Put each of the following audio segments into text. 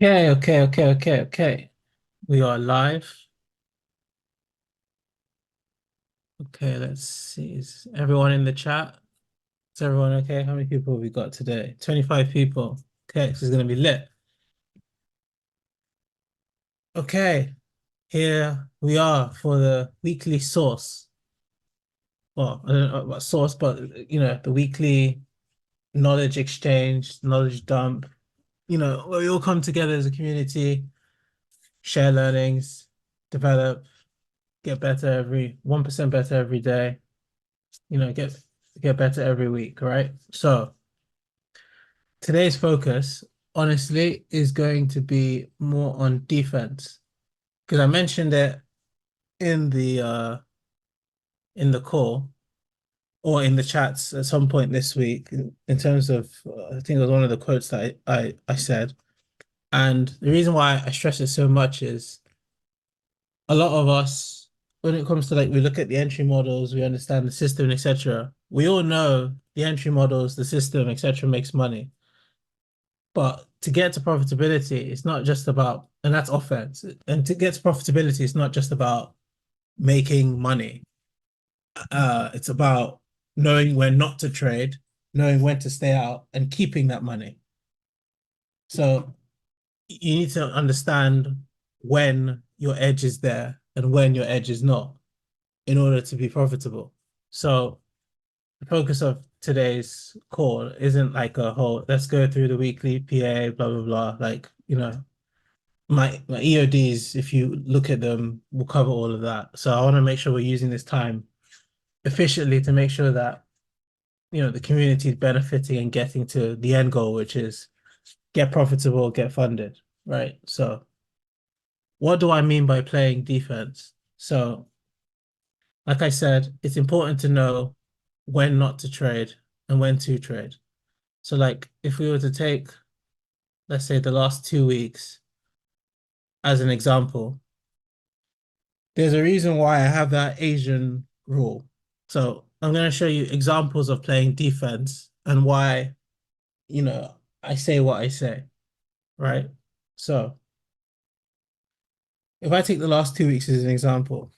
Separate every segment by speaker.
Speaker 1: Okay. We are live. Okay, let's see. Is everyone in the chat? Is everyone okay? How many people have we got today? 25 people. Okay, this is gonna be lit. Okay, here we are for the weekly source. Well, I don't know about source, but the weekly knowledge exchange, knowledge dump, where we all come together as a community, share learnings, develop, get better every 1% better every day. Get better every week, right? So today's focus, honestly, is going to be more on defense because I mentioned it in the call or in the chats at some point this week in terms of I think it was one of the quotes that I said. And the reason why I stress it so much is a lot of us, when it comes to like we look at the entry models, we understand the system, etc. We all know the entry models, the system, etc. makes money. But to get to profitability, it's not just about, and that's offense. And to get to profitability, it's not just about making money. It's about knowing when not to trade, knowing when to stay out, and keeping that money. So you need to understand when your edge is there and when your edge is not in order to be profitable. So the focus of today's call isn't like a whole, let's go through the weekly PA, blah, blah, blah. Like, my EODs, if you look at them, will cover all of that. So I want to make sure we're using this time efficiently to make sure that, the community is benefiting and getting to the end goal, which is get profitable, get funded, right? So what do I mean by playing defense? So, like I said, it's important to know when not to trade and when to trade. So, like, if we were to take, let's say, the last 2 weeks as an example, there's a reason why I have that Asian rule. So I'm going to show you examples of playing defense and why, I say what I say, right? So if I take the last 2 weeks as an example,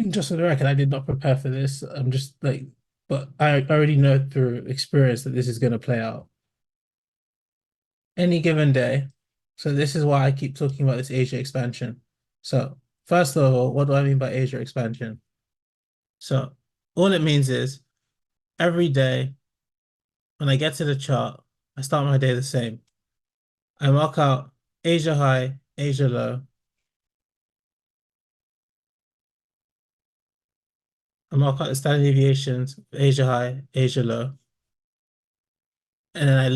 Speaker 1: just for the record, I did not prepare for this. I'm just like, but I already know through experience that this is going to play out any given day. So this is why I keep talking about this Asia expansion. So first of all, what do I mean by Asia expansion? So all it means is every day when I get to the chart, I start my day the same. I mark out Asia high, Asia low. I mark out the standard deviations, Asia high, Asia low. And then I have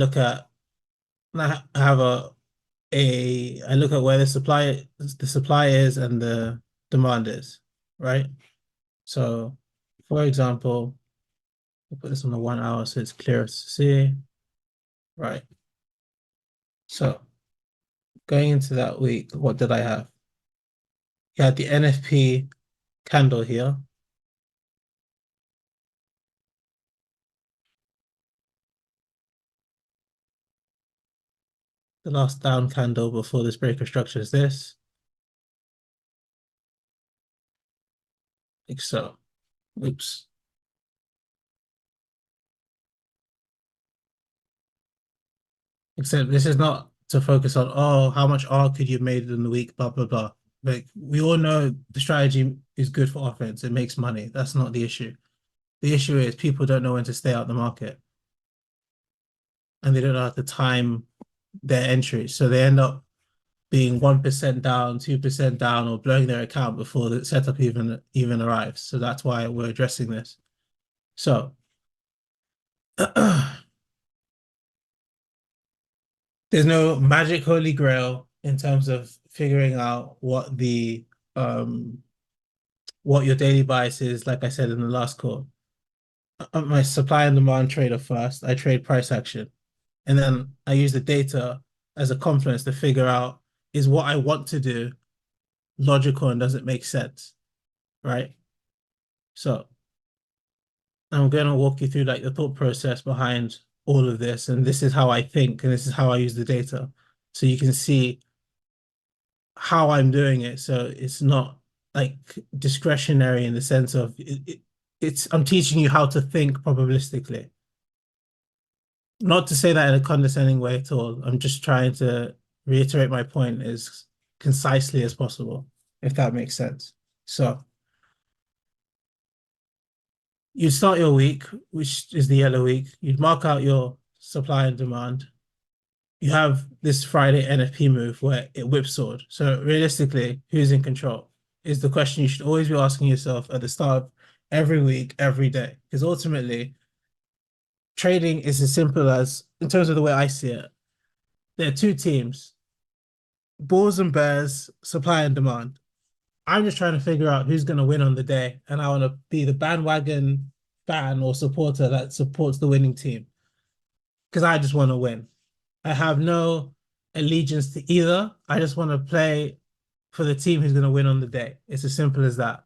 Speaker 1: I look at where the supply is and the demand is, right? So for example, I'll put this on the 1 hour so it's clearer to see. Right. So going into that week, what did I have? You had the NFP candle here. The last down candle before this breaker structure is this. Like so. Oops. Except this is not to focus on, oh, how much R could you have made in the week, blah, blah, blah. Like we all know the strategy is good for offense. It makes money. That's not the issue. The issue is people don't know when to stay out the market and they don't know how to time their entries. So they end up being 1% down, 2% down, or blowing their account before the setup even arrives. So that's why we're addressing this. So there's no magic holy grail in terms of figuring out what your daily bias is, like I said in the last call. I'm my supply and demand trader first. I trade price action. And then I use the data as a confluence to figure out is what I want to do logical and does it make sense, right? So I'm going to walk you through like the thought process behind all of this, and this is how I think, and this is how I use the data. So you can see how I'm doing it. So it's not like discretionary in the sense of it's I'm teaching you how to think probabilistically. Not to say that in a condescending way at all. I'm just trying to reiterate my point as concisely as possible, if that makes sense. So you start your week, which is the yellow week. You'd mark out your supply and demand. You have this Friday NFP move where it whipsawed. So realistically, who's in control is the question you should always be asking yourself at the start of every week, every day. Because ultimately, trading is as simple as, in terms of the way I see it, there are two teams, bulls and bears, supply and demand. I'm just trying to figure out who's going to win on the day, and I want to be the bandwagon fan or supporter that supports the winning team because I just want to win. I have no allegiance to either. I just want to play for the team who's going to win on the day. It's as simple as that.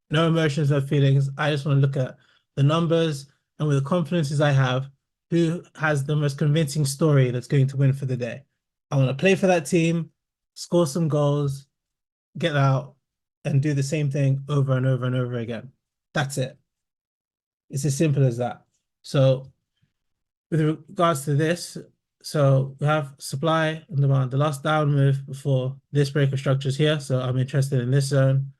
Speaker 1: No emotions, no feelings. I just want to look at the numbers and with the confidences I have, who has the most convincing story that's going to win for the day. I want to play for that team, score some goals, get out, and do the same thing over and over and over again. That's it. It's as simple as that. So with regards to this, so we have supply and demand. The last down move before this break of structures here. So I'm interested in this zone.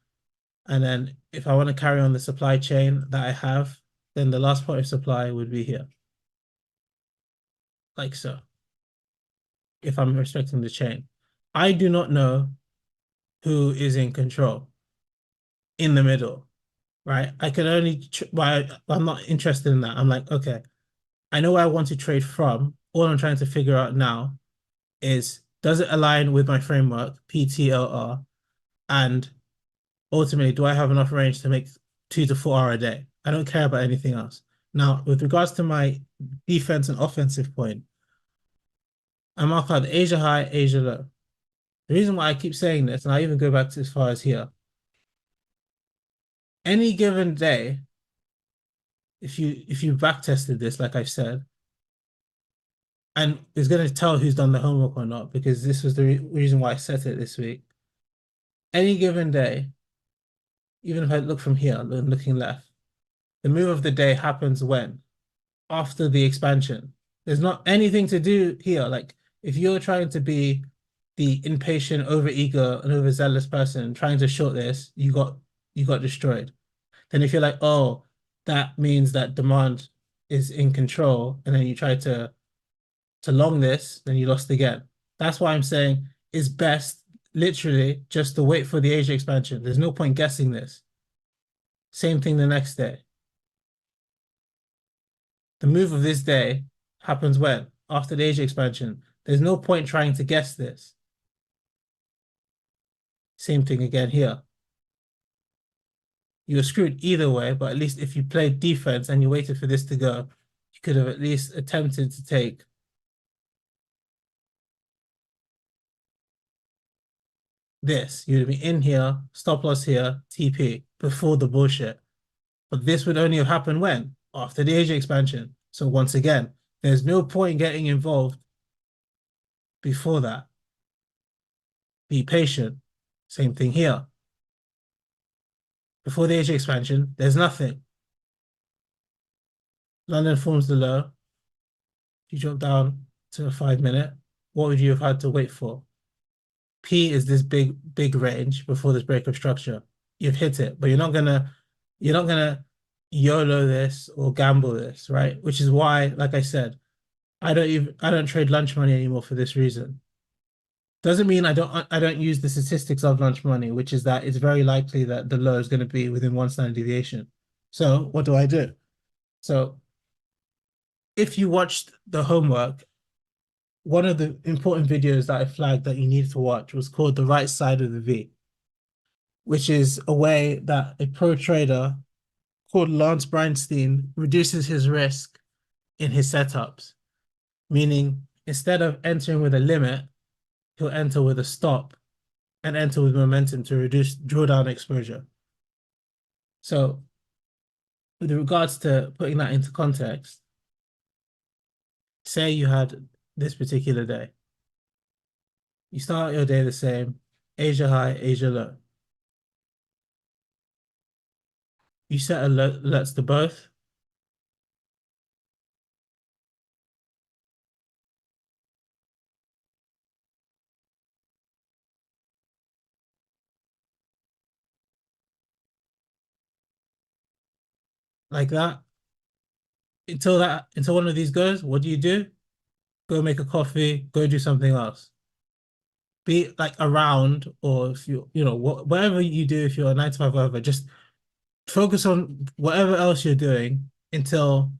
Speaker 1: And then if I want to carry on the supply chain that I have, then the last point of supply would be here. Like so. If I'm respecting the chain. I do not know who is in control in the middle, right? I can only, I'm not interested in that. I'm like, okay, I know where I want to trade from. All I'm trying to figure out now is, does it align with my framework, PTLR? And ultimately, do I have enough range to make 2 to 4 hour a day? I don't care about anything else. Now, with regards to my defense and offensive point, I mark out the Asia high, Asia low. The reason why I keep saying this, and I even go back to as far as here, any given day, if you back tested this, like I've said, and it's going to tell who's done the homework or not, because this was the reason why I set it this week. Any given day, even if I look from here, looking left, the move of the day happens when? After the expansion. There's not anything to do here. Like if you're trying to be the impatient, overeager, and overzealous person trying to short this, you got destroyed. Then if you're like, oh, that means that demand is in control, and then you try to long this, then you lost again. That's why I'm saying it's best literally just to wait for the Asia expansion. There's no point guessing this. Same thing the next day. The move of this day happens when? After the Asia expansion. There's no point trying to guess this. Same thing again here. You were screwed either way, but at least if you played defense and you waited for this to go, you could have at least attempted to take this. You would be in here, stop loss here, TP, before the bullshit. But this would only have happened when? After the Asia expansion. So once again, there's no point getting involved before that. Be patient. Same thing here. Before the Asia expansion, there's nothing. London forms the low. If you drop down to a 5-minute, what would you have had to wait for? P is this big range before this break of structure. You've hit it, but you're not gonna YOLO this or gamble this, right? Which is why, like I said, I don't trade lunch money anymore for this reason. Doesn't mean I don't use the statistics of lunch money, which is that it's very likely that the low is going to be within one standard deviation. So what do I do? So if you watched the homework, one of the important videos that I flagged that you needed to watch was called The Right Side of the V, which is a way that a pro trader called Lance Breinstein reduces his risk in his setups, meaning instead of entering with a limit, he'll enter with a stop and enter with momentum to reduce drawdown exposure. So with regards to putting that into context, say you had this particular day. You start your day the same, Asia high, Asia low. You set alerts to both. Like that. Until one of these goes, what do? Go make a coffee, go do something else. Be like around, or if whatever you do, if you're a 9 to 5, whatever, just focus on whatever else you're doing until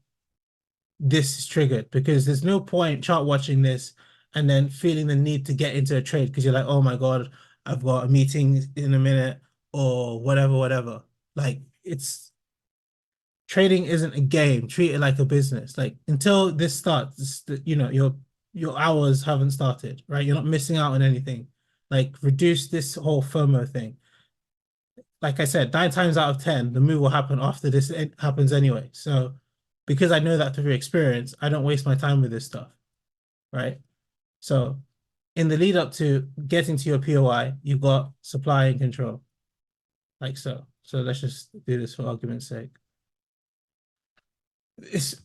Speaker 1: this is triggered, because there's no point chart watching this and then feeling the need to get into a trade because you're like, oh my God, I've got a meeting in a minute or whatever, whatever. Like it's trading isn't a game. Treat it like a business. Like until this starts, your hours haven't started, right? You're not missing out on anything. Like reduce this whole FOMO thing. Like I said, 9 times out of 10, the move will happen after this happens anyway. So because I know that through experience, I don't waste my time with this stuff, right? So in the lead up to getting to your POI, you've got supply and control, like so. So let's just do this for argument's sake. It's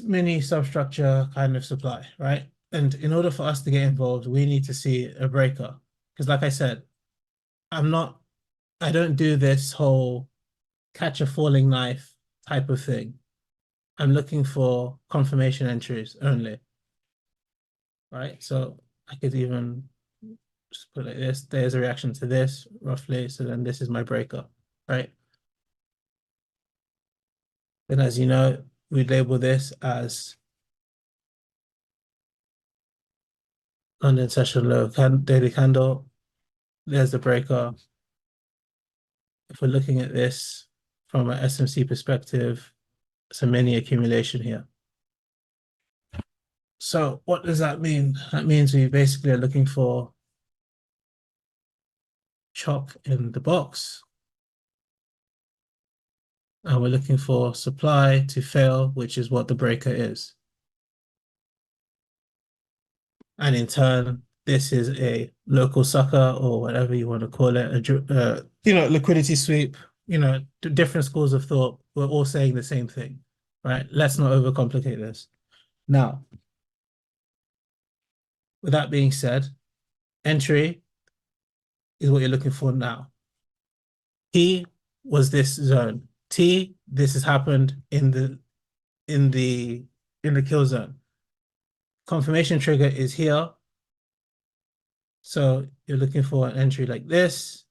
Speaker 1: mini substructure kind of supply, right? And in order for us to get involved, we need to see a breaker. Because like I said, I don't do this whole catch a falling knife type of thing. I'm looking for confirmation entries only, right? So I could even just put it like this. There's a reaction to this roughly. So then this is my breaker, right? Then as you know, we label this as London session low daily candle. There's the breaker. If we're looking at this from an SMC perspective, it's a mini accumulation here. So what does that mean? That means we basically are looking for chop in the box. And we're looking for supply to fail, which is what the breaker is. And in turn, this is a local sucker or whatever you want to call it, liquidity sweep, different schools of thought. We're all saying the same thing, right? Let's not overcomplicate this. Now, with that being said, entry is what you're looking for now. T was this zone. T, this has happened in the kill zone. Confirmation trigger is here. So you're looking for an entry like this.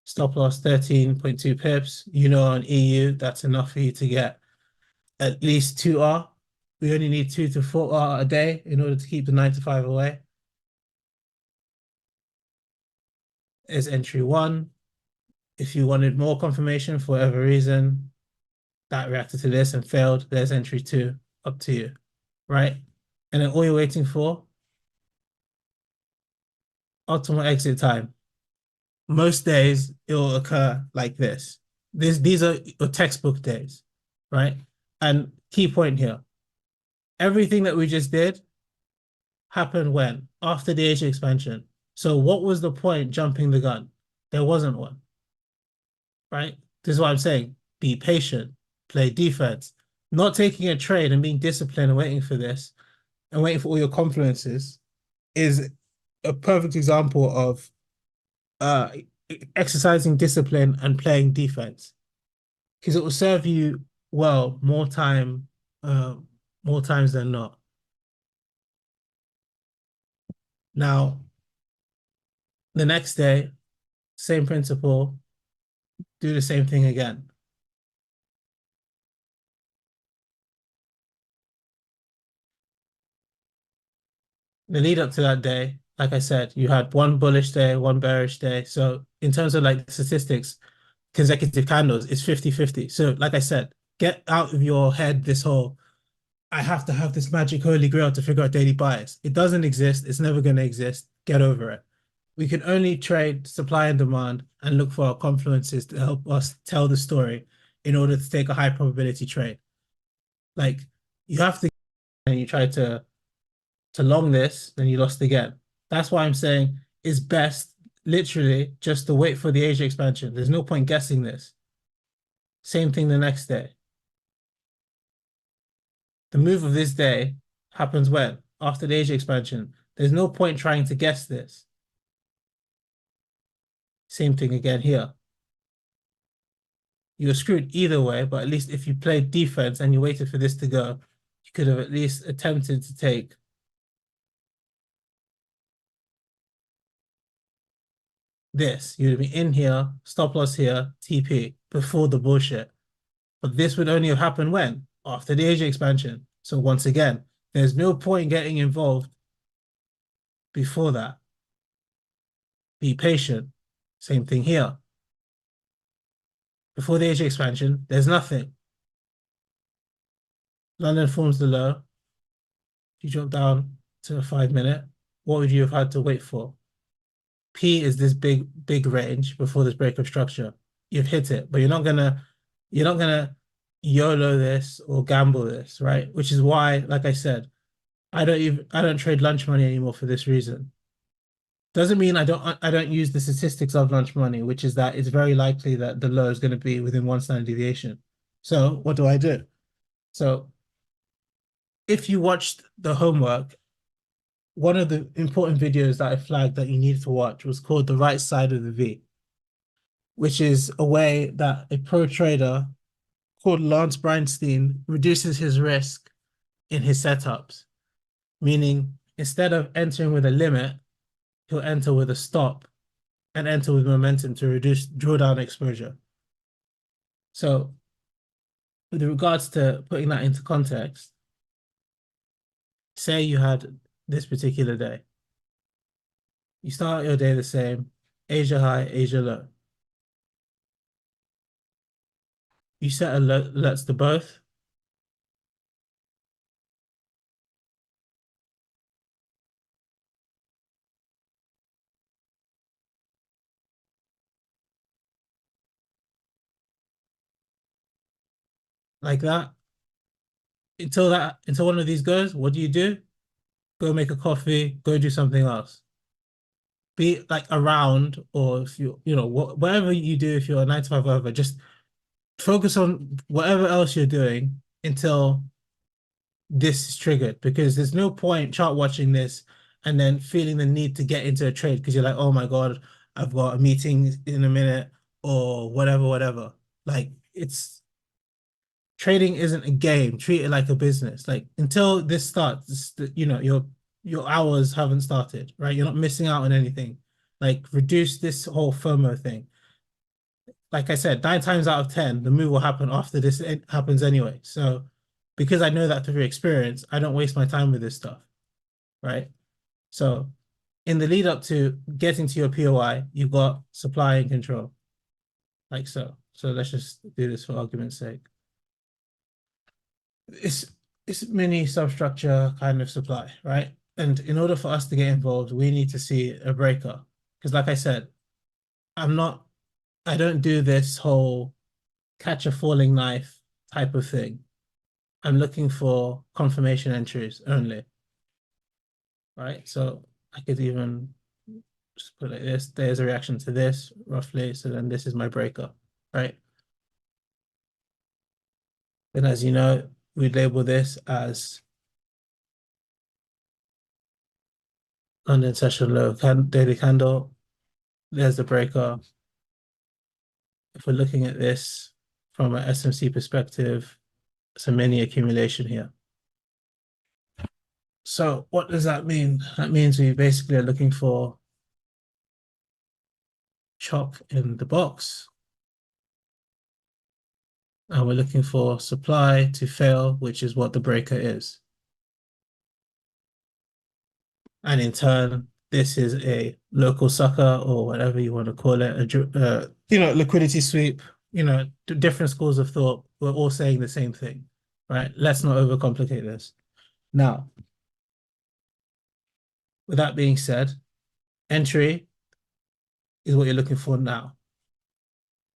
Speaker 1: Stop loss 13.2 pips. On EU, that's enough for you to get at least 2R. We only need 2 to 4R a day in order to keep the 9 to 5 away. Is entry 1. If you wanted more confirmation for whatever reason, that reacted to this and failed, there's entry 2, up to you, right? And then all you're waiting for, optimal exit time. Most days it will occur like this. These are your textbook days, right? And key point here, everything that we just did happened when? After the Asia expansion. So what was the point jumping the gun? There wasn't one, right? This is what I'm saying. Be patient, play defense. Not taking a trade and being disciplined and waiting for this and waiting for all your confluences is a perfect example of exercising discipline and playing defense, because it will serve you well more times than not. Now, the next day, same principle, do the same thing again. The lead up to that day, like I said, you had one bullish day, one bearish day. So in terms of like statistics, consecutive candles, it's 50-50. So like I said, get out of your head this whole, I have to have this magic holy grail to figure out daily bias. It doesn't exist. It's never going to exist. Get over it. We can only trade supply and demand and look for our confluences to help us tell the story in order to take a high probability trade. Like you have to, and you try to to long this, then you lost again. That's why I'm saying it's best literally just to wait for the Asia expansion. There's no point guessing this. Same thing the next day. The move of this day happens when? After the Asia expansion. There's no point trying to guess this. Same thing again here. You're screwed either way, but at least if you played defense and you waited for this to go, you could have at least attempted to take this. You'd be in here, stop loss here, TP before the bullshit. But this would only have happened when? After the Asia expansion. So once again, there's no point getting involved before that. Be patient. Same thing here. Before the Asia expansion, there's nothing. London forms the low. You drop down to a 5 minute. What would you have had to wait for? P is this big range before this break of structure. You've hit it, but you're not gonna YOLO this or gamble this, right? Which is why, like I said, I don't trade lunch money anymore for this reason. Doesn't mean I don't use the statistics of lunch money, which is that it's very likely that the low is going to be within one standard deviation. So what do I do? So if you watched the homework, one of the important videos that I flagged that you needed to watch was called The Right Side of the V, which is a way that a pro trader called Lance Breinstein reduces his risk in his setups, meaning instead of entering with a limit, he'll enter with a stop and enter with momentum to reduce drawdown exposure. So with regards to putting that into context, say you had this particular day. You start your day the same, Asia high, Asia low. You set alerts to both. Like that. Until one of these goes, what do? Go make a coffee, go do something else. Be like around, or if whatever you do, if you're a 9 to 5 whatever, just focus on whatever else you're doing until this is triggered, because there's no point chart watching this and then feeling the need to get into a trade because you're like, oh my God, I've got a meeting in a minute or whatever. Like trading isn't a game. Treat it like a business. Like until this starts, your hours haven't started, right? You're not missing out on anything. Like reduce this whole FOMO thing. Like I said, 9 times out of 10, the move will happen after this happens anyway. So because I know that through experience, I don't waste my time with this stuff, right? So in the lead up to getting to your POI, you've got supply and control, like so. So let's just do this for argument's sake. It's mini substructure kind of supply, right? And in order for us to get involved, we need to see a breaker. Because like I said, I don't do this whole catch a falling knife type of thing. I'm looking for confirmation entries only, right? So I could even just put it like this. There's a reaction to this roughly. So then this is my breaker, right? Then as you know, we label this as London session low daily candle. There's the breaker. If we're looking at this from an SMC perspective, it's a mini accumulation here. So what does that mean? That means we basically are looking for chop in the box. And we're looking for supply to fail, which is what the breaker is. And in turn, this is a local sucker or whatever you want to call it, liquidity sweep, different schools of thought. We're all saying the same thing, right? Let's not overcomplicate this. Now, with that being said, entry is what you're looking for now.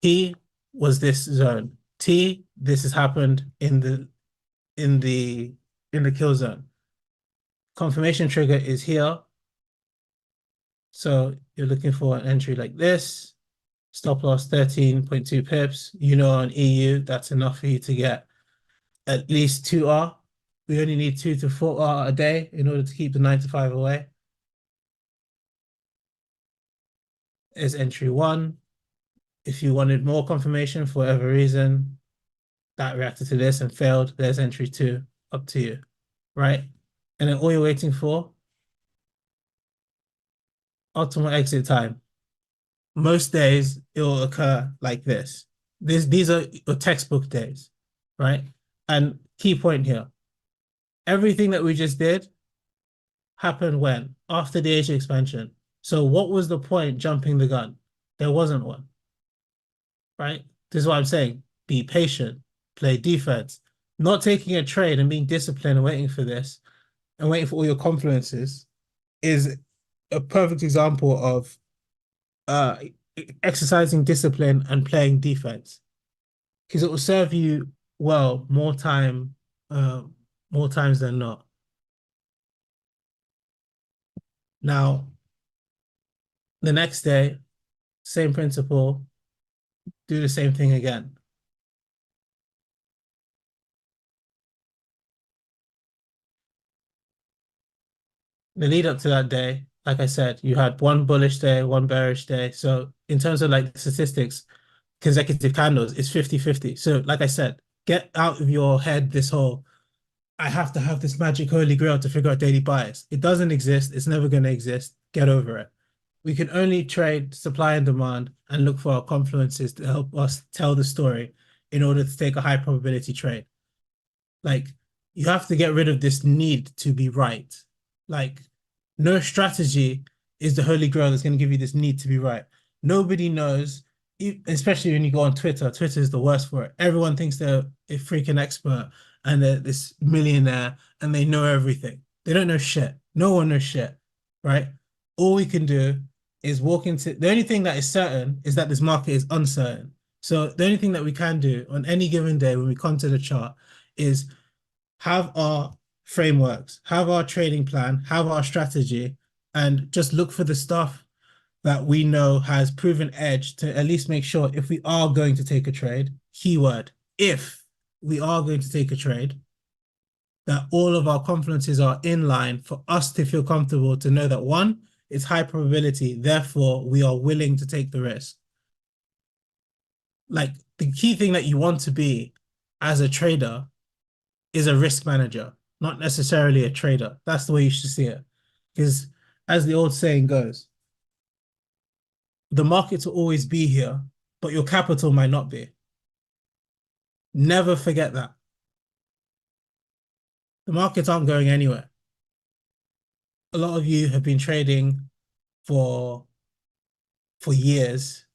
Speaker 1: P was this zone. T, this has happened in the kill zone. confirmation trigger is here. So you're looking for an entry like this. Stop loss 13.2 pips. You know, on EU, that's enough for you to get at least 2R. We only need 2 to 4R a day in order to keep the 9 to 5 away. Is entry 1. If you wanted more confirmation for whatever reason, that reacted to this and failed, there's entry 2, up to you, right? And then all you're waiting for, optimal exit time. Most days it will occur like this. These are your textbook days, right? And key point here, everything that we just did happened when? After the Asia expansion. So what was the point jumping the gun? There wasn't one, right? This is what I'm saying. Be patient, play defense. Not taking a trade and being disciplined and waiting for this and waiting for all your confluences is a perfect example of exercising discipline and playing defense, because it will serve you well more times than not. Now, the next day, same principle, do the same thing again. The lead up to that day, like I said, you had one bullish day, one bearish day. So in terms of like statistics, consecutive candles, it's 50-50. So like I said, get out of your head this whole, I have to have this magic holy grail to figure out daily bias. It doesn't exist. It's never going to exist. Get over it. We can only trade supply and demand and look for our confluences to help us tell the story in order to take a high probability trade. Like, you have to get rid of this need to be right. Like, no strategy is the holy grail that's going to give you this need to be right. Nobody knows, especially when you go on Twitter. Twitter is the worst for it. Everyone thinks they're a freaking expert and they're this millionaire and they know everything. They don't know shit. No one knows shit, right? All we can do is walk into, the only thing that is certain is that this market is uncertain. So the only thing that we can do on any given day when we come to the chart is have our frameworks, have our trading plan, have our strategy, and just look for the stuff that we know has proven edge to at least make sure if we are going to take a trade, keyword, if we are going to take a trade, that all of our confluences are in line for us to feel comfortable to know that one, it's high probability, therefore we are willing to take the risk. Like, the key thing that you want to be as a trader is a risk manager, not necessarily a trader. That's the way you should see it. Because as the old saying goes, the markets will always be here, but your capital might not be. Never forget that. The markets aren't going anywhere. A lot of you have been trading for years,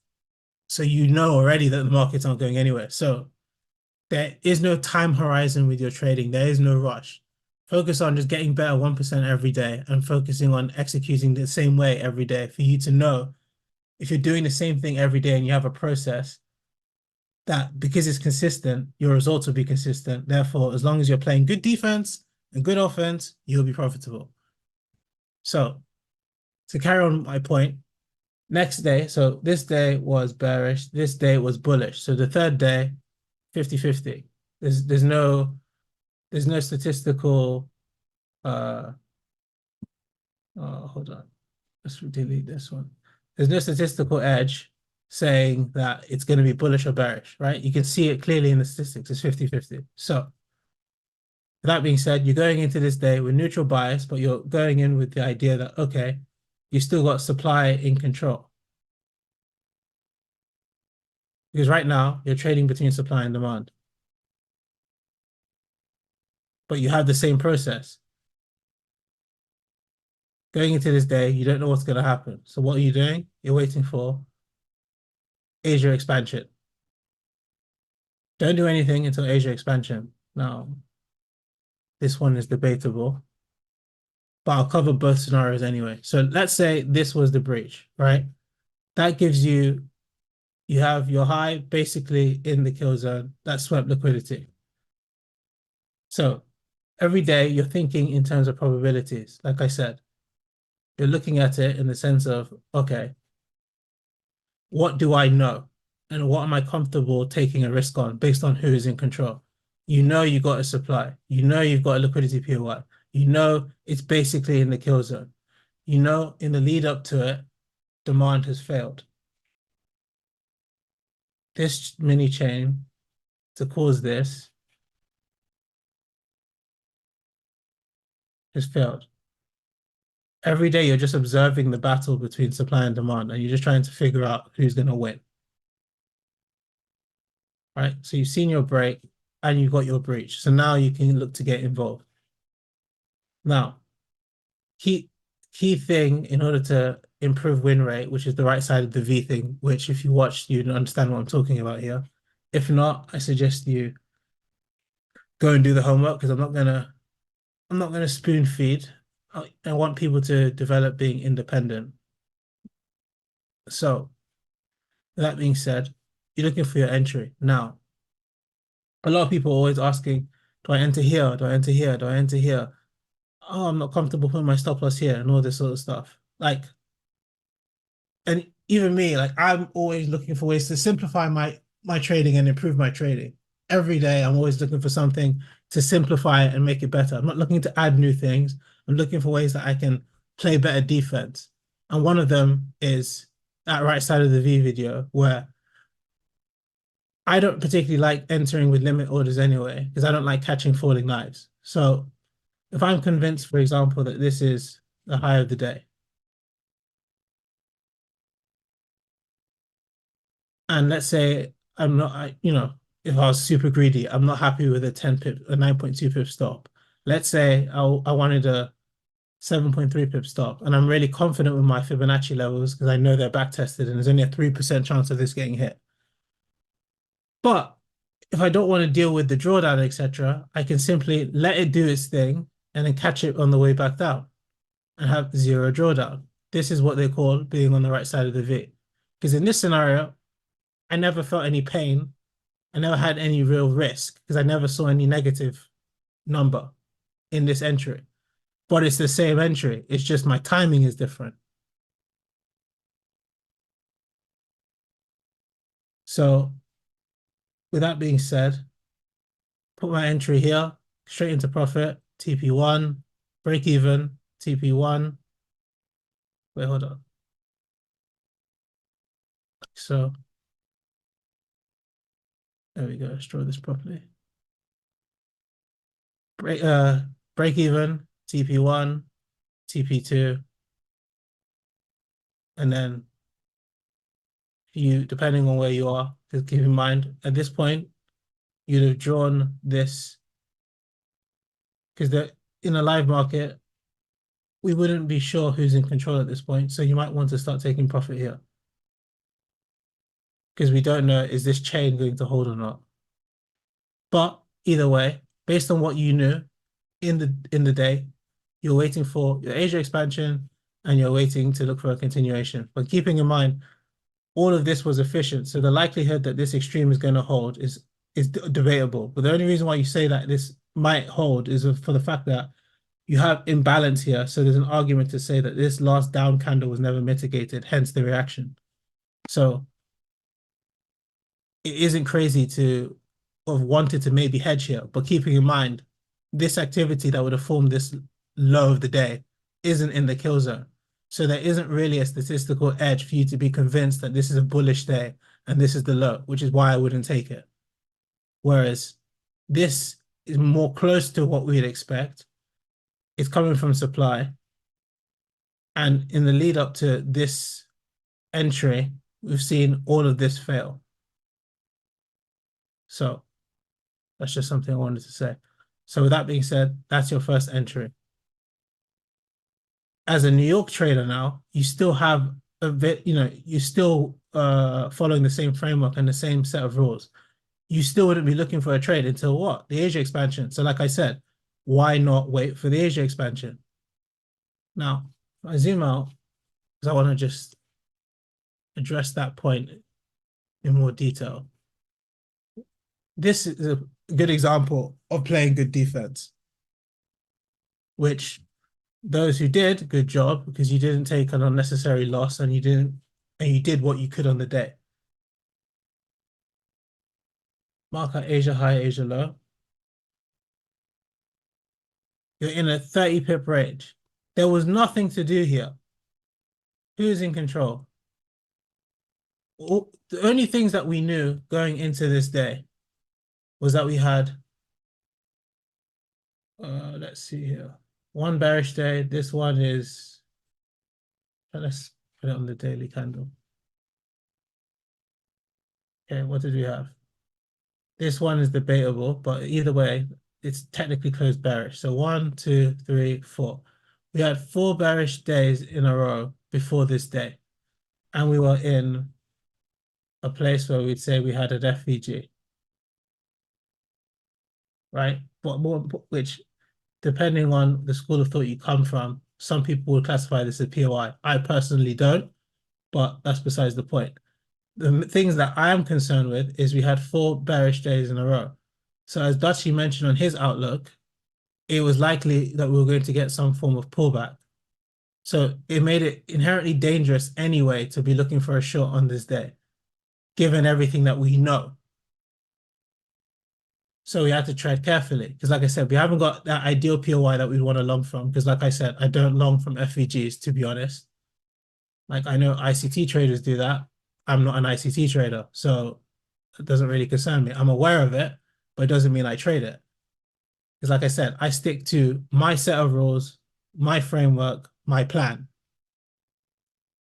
Speaker 1: so you know already that the markets aren't going anywhere. So there is no time horizon with your trading. There is no rush. Focus on just getting better 1% every day and focusing on executing the same way every day for you to know if you're doing the same thing every day and you have a process that, because it's consistent, your results will be consistent. Therefore, as long as you're playing good defense and good offense, you'll be profitable. So to carry on my point, next day, so this day was bearish, this day was bullish. So the third day, 50-50. There's no statistical hold on. Let's delete this one. There's no statistical edge saying that it's going to be bullish or bearish, right? You can see it clearly in the statistics. It's 50-50. So that being said, you're going into this day with neutral bias, but you're going in with the idea that, okay, you still got supply in control. Because right now, you're trading between supply and demand. But you have the same process. Going into this day, you don't know what's going to happen. So what are you doing? You're waiting for Asia expansion. Don't do anything until Asia expansion. Now, this one is debatable, but I'll cover both scenarios anyway. So let's say this was the breach, right? That gives you have your high basically in the kill zone. That's swept liquidity. So every day you're thinking in terms of probabilities. Like I said, you're looking at it in the sense of, okay, what do I know? And what am I comfortable taking a risk on based on who is in control? You know you got a supply. You know you've got a liquidity POI. You know it's basically in the kill zone. You know in the lead up to it, demand has failed. This mini chain to cause this has failed. Every day you're just observing the battle between supply and demand, and you're just trying to figure out who's going to win. Right? So you've seen your break and you've got your breach. So now you can look to get involved. Now, key thing in order to improve win rate, which is the right side of the V thing, which if you watch, you'd understand what I'm talking about here. If not, I suggest you go and do the homework because I'm not gonna spoon feed. I want people to develop being independent. So that being said, you're looking for your entry. Now, a lot of people are always asking, do I enter here? Do I enter here? Do I enter here? Oh, I'm not comfortable putting my stop loss here and all this sort of stuff. Like, and even me, like I'm always looking for ways to simplify my trading and improve my trading. Every day, I'm always looking for something to simplify it and make it better. I'm not looking to add new things. I'm looking for ways that I can play better defense. And one of them is that right side of the V video where I don't particularly like entering with limit orders anyway, because I don't like catching falling knives. So if I'm convinced, for example, that this is the high of the day, and let's say I'm not, if I was super greedy, I'm not happy with a 10 pip, a 9.2 pip stop. Let's say I wanted a 7.3 pip stop, and I'm really confident with my Fibonacci levels because I know they're back tested and there's only a 3% chance of this getting hit. But if I don't want to deal with the drawdown, etc., I can simply let it do its thing and then catch it on the way back down and have zero drawdown. This is what they call being on the right side of the V. Because in this scenario, I never felt any pain. I never had any real risk because I never saw any negative number in this entry. But it's the same entry. It's just my timing is different. So with that being said, put my entry here, straight into profit, TP1, break even, TP1. Wait, hold on. So there we go. Let's draw this properly. Break even, TP1, TP2, and then you, depending on where you are, just keep in mind at this point, you'd have drawn this because in a live market, we wouldn't be sure who's in control at this point. So you might want to start taking profit here because we don't know, is this chain going to hold or not? But either way, based on what you knew in the day, you're waiting for your Asia expansion and you're waiting to look for a continuation. But keeping in mind, all of this was efficient. So the likelihood that this extreme is going to hold is debatable. But the only reason why you say that this might hold is for the fact that you have imbalance here. So there's an argument to say that this last down candle was never mitigated, hence the reaction. So it isn't crazy to have wanted to maybe hedge here, but keeping in mind this activity that would have formed this low of the day isn't in the kill zone. So there isn't really a statistical edge for you to be convinced that this is a bullish day and this is the low, which is why I wouldn't take it. Whereas this is more close to what we'd expect. It's coming from supply. And in the lead up to this entry, we've seen all of this fail. So that's just something I wanted to say. So with that being said, that's your first entry. As a New York trader now, you still have a bit, you're still following the same framework and the same set of rules. You still wouldn't be looking for a trade until what? The Asia expansion. So like I said, why not wait for the Asia expansion? Now, if I zoom out, because I want to just address that point in more detail. This is a good example of playing good defense. which those who did, good job, because you didn't take an unnecessary loss and you did what you could on the day. Mark out Asia high, Asia low. You're in a 30 pip range. There was nothing to do here. Who's in control? The only things that we knew going into this day was that we had, let's see here, one bearish day. This one is, let's put it on the daily candle. Okay, what did we have? This one is debatable, but either way, it's technically closed bearish. So 1, 2, 3, 4. We had 4 bearish days in a row before this day. And we were in a place where we'd say we had an FVG. Right? Which, depending on the school of thought you come from, some people would classify this as POI. I personally don't, but that's besides the point. The things that I am concerned with is we had 4 bearish days in a row. So as Dutchy mentioned on his outlook, it was likely that we were going to get some form of pullback. So it made it inherently dangerous anyway to be looking for a short on this day, given everything that we know. So we had to tread carefully because, like I said, we haven't got that ideal POI that we'd want to long from. Because, like I said, I don't long from FVGs, to be honest. Like, I know ICT traders do that. I'm not an ICT trader, so it doesn't really concern me. I'm aware of it, but it doesn't mean I trade it. Because, like I said, I stick to my set of rules, my framework, my plan.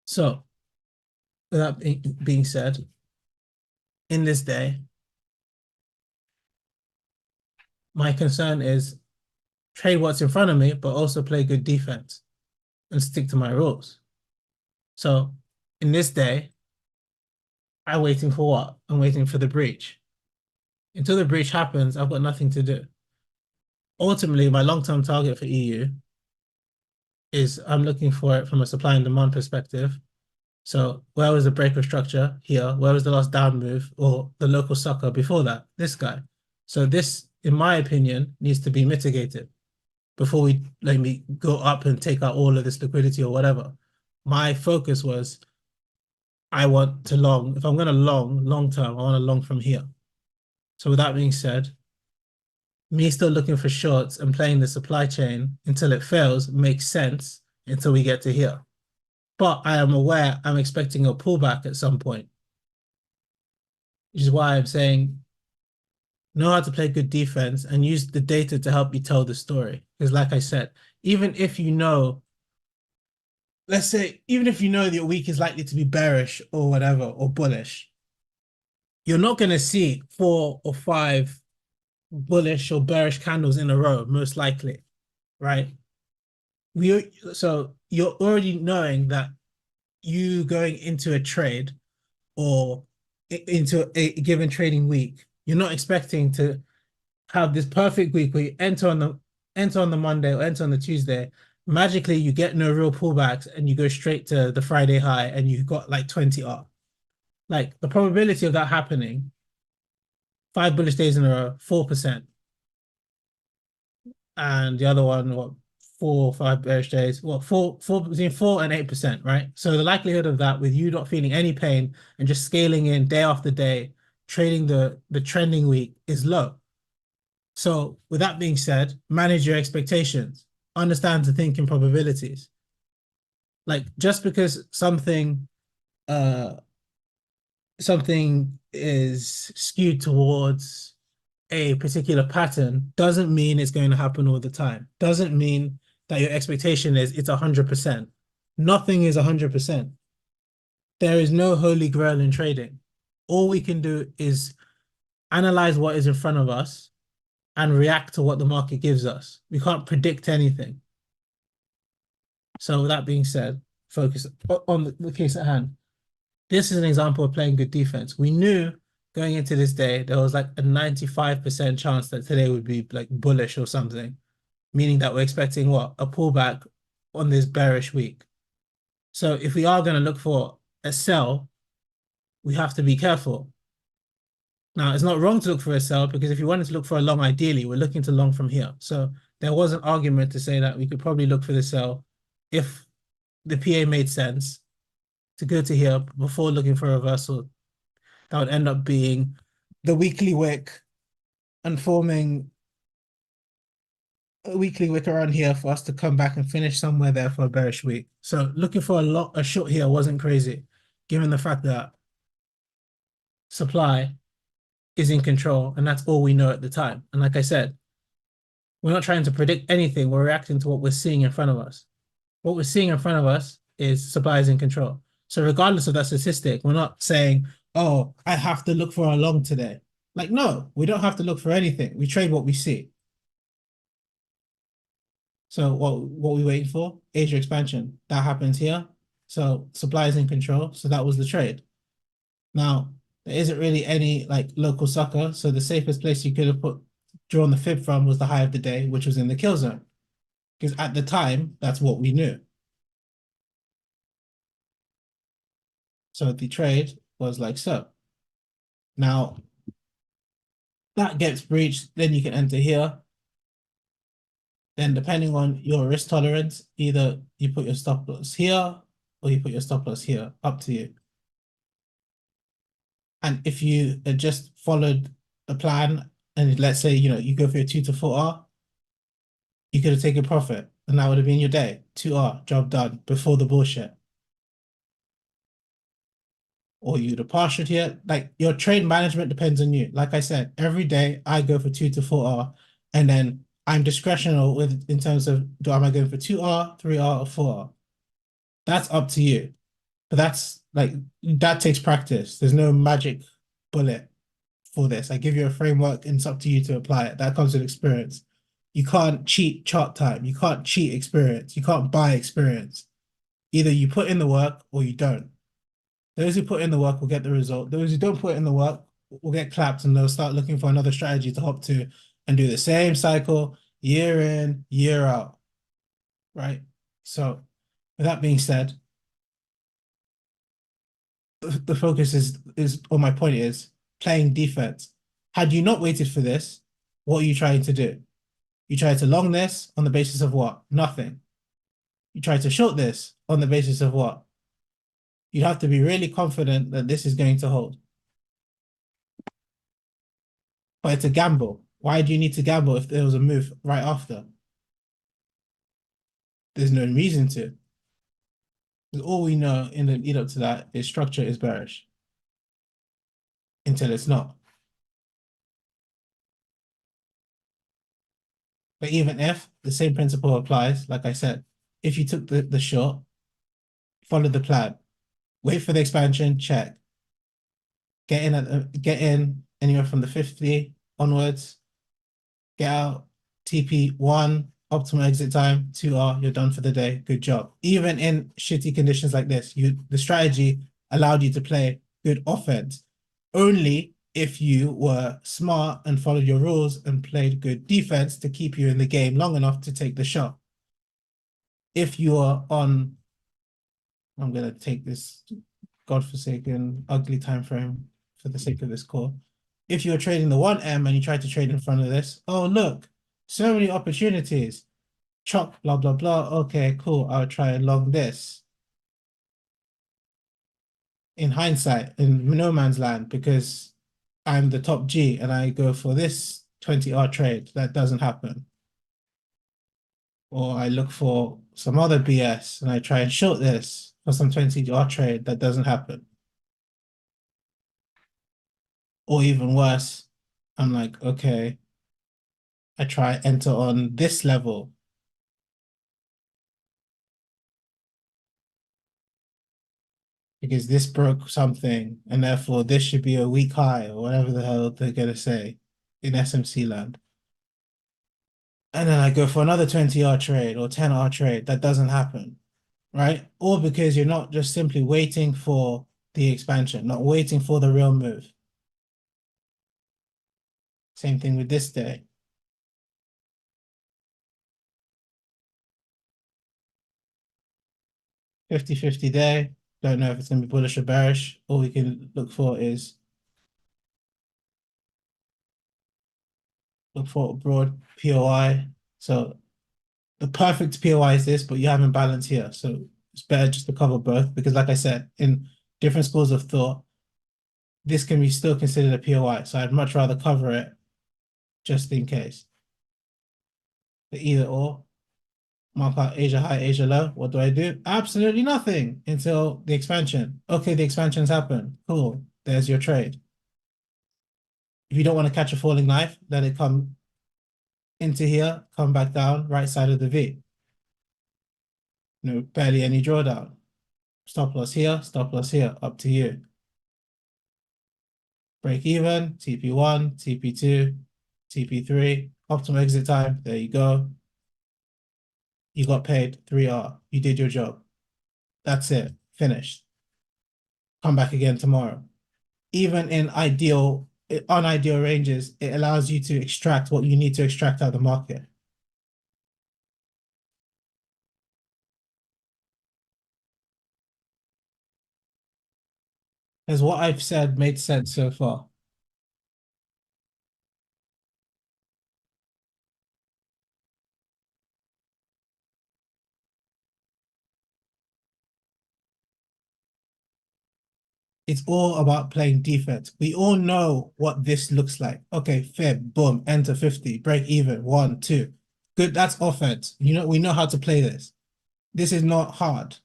Speaker 1: So, with that being said, in this day, my concern is trade what's in front of me, but also play good defense and stick to my rules. So, in this day, I'm waiting for what? I'm waiting for the breach. Until the breach happens, I've got nothing to do. Ultimately, my long-term target for EU is I'm looking for it from a supply and demand perspective. So where was the break of structure here? Where was the last down move or the local sucker before that? This guy. So this, in my opinion, needs to be mitigated before we let me go up and take out all of this liquidity or whatever. My focus was I want to long, if I'm going to long term, I want to long from here. So with that being said, me still looking for shorts and playing the supply chain until it fails makes sense until we get to here. But I am aware I'm expecting a pullback at some point, which is why I'm saying know how to play good defense and use the data to help you tell the story. Because like I said, even if you know, let's say, even if you know that your week is likely to be bearish or whatever, or bullish, you're not going to see 4 or 5 bullish or bearish candles in a row, most likely, right? So you're already knowing that you going into a trade or into a given trading week, you're not expecting to have this perfect week where you enter on the Monday or enter on the Tuesday. Magically, you get no real pullbacks and you go straight to the Friday high and you've got like 20 up. Like the probability of that happening, 5 bullish days in a row, 4%. And the other one, what, 4 or 5 bearish days, well, between 4 and 8%, right? So the likelihood of that with you not feeling any pain and just scaling in day after day, trading the trending week is low. So with that being said, manage your expectations, understand to think in probabilities. Like just because something is skewed towards a particular pattern doesn't mean it's going to happen all the time. Doesn't mean that your expectation is it's 100%. Nothing is 100%. There is no holy grail in trading. All we can do is analyze what is in front of us and react to what the market gives us. We can't predict anything. So with that being said, focus on the case at hand. This is an example of playing good defense. We knew going into this day, there was like a 95% chance that today would be like bullish or something, meaning that we're expecting what? A pullback on this bearish week. So if we are going to look for a sell, we have to be careful. Now, it's not wrong to look for a sell because if you wanted to look for a long, ideally, we're looking to long from here. So there was an argument to say that we could probably look for the sell if the PA made sense to go to here before looking for a reversal. That would end up being the weekly wick and forming a weekly wick around here for us to come back and finish somewhere there for a bearish week. So looking for a short here wasn't crazy, given the fact that supply is in control, and that's all we know at the time. And like I said, we're not trying to predict anything. We're reacting to what we're seeing in front of us. What we're seeing in front of us is supply is in control. So regardless of that statistic, we're not saying, oh, I have to look for a long today. Like, no, we don't have to look for anything. We trade what we see. So what we waiting for? Asia expansion. That happens here. So supply is in control. So that was the trade. Now, there isn't really any like local sucker. So the safest place you could have drawn the fib from was the high of the day, which was in the kill zone. Because at the time, that's what we knew. So the trade was like so. Now, that gets breached, then you can enter here. Then depending on your risk tolerance, either you put your stop loss here or you put your stop loss here, up to you. And if you had just followed the plan and let's say, you go for your 2 to 4R, you could have taken profit and that would have been your day. 2R, job done, before the bullshit. Or you'd have partialed here. Like your trade management depends on you. Like I said, every day I go for 2 to 4R and then I'm discretional in terms of am I going for 2R, 3R, or 4R? That's up to you. But that takes practice. There's no magic bullet for this. I give you a framework and it's up to you to apply it. That comes with experience. You can't cheat chart time. You can't cheat experience. You can't buy experience. Either you put in the work or you don't. Those who put in the work will get the result. Those who don't put in the work will get clapped and they'll start looking for another strategy to hop to and do the same cycle year in, year out, right? So with that being said, the focus or my point is playing defense. Had you not waited for this, what are you trying to do? You try to long this on the basis of what? Nothing. You try to short this on the basis of what? You have to be really confident that this is going to hold. But it's a gamble. Why do you need to gamble if there was a move right after? There's no reason to. Because all we know in the lead up to that is structure is bearish. Until it's not. But even if the same principle applies, like I said, if you took the short, follow the plan, wait for the expansion, check. Get in anywhere from the 50 onwards, get out, TP1, optimal exit time, 2R, you're done for the day. Good job. Even in shitty conditions like this, the strategy allowed you to play good offense. Only if you were smart and followed your rules and played good defense to keep you in the game long enough to take the shot. If you are on, I'm going to take this godforsaken, ugly time frame for the sake of this call. If you're trading the 1M and you try to trade in front of this, oh, look, so many opportunities. Chop, blah, blah, blah. Okay, cool. I'll try and long this. In hindsight, in no man's land, because I'm the top G and I go for this 20R trade, that doesn't happen. Or I look for some other BS and I try and short this for some 20R trade, that doesn't happen. Or even worse, I'm like, okay, I try enter on this level. Because this broke something and therefore this should be a weak high or whatever the hell they're going to say in SMC land. And then I go for another 20R trade or 10R trade. That doesn't happen, right? Or because you're not just simply waiting for the expansion, not waiting for the real move. Same thing with this day. 50-50 day. Don't know if it's going to be bullish or bearish. All we can look for is look for a broad POI, So the perfect POI is this, but you have imbalance here. So it's better just to cover both because, like I said, in different schools of thought, this can be still considered a POI. So I'd much rather cover it just in case. But either or, mark out Asia high, Asia low. What do I do? Absolutely nothing until the expansion. Okay, the expansions happen. Cool. There's your trade. If you don't want to catch a falling knife, let it come into here, come back down, right side of the V. No, barely any drawdown. Stop loss here, up to you. Break even, TP1, TP2, TP3, optimal exit time. There you go. You got paid 3R. You did your job. That's it. Finished. Come back again tomorrow. Even in unideal ranges, it allows you to extract what you need to extract out of the market. Has what I've said made sense so far? It's all about playing defense. We all know what this looks like. Okay, fib, boom, enter 50, break even, 1, 2. Good, that's offense. We know how to play this. This is not hard,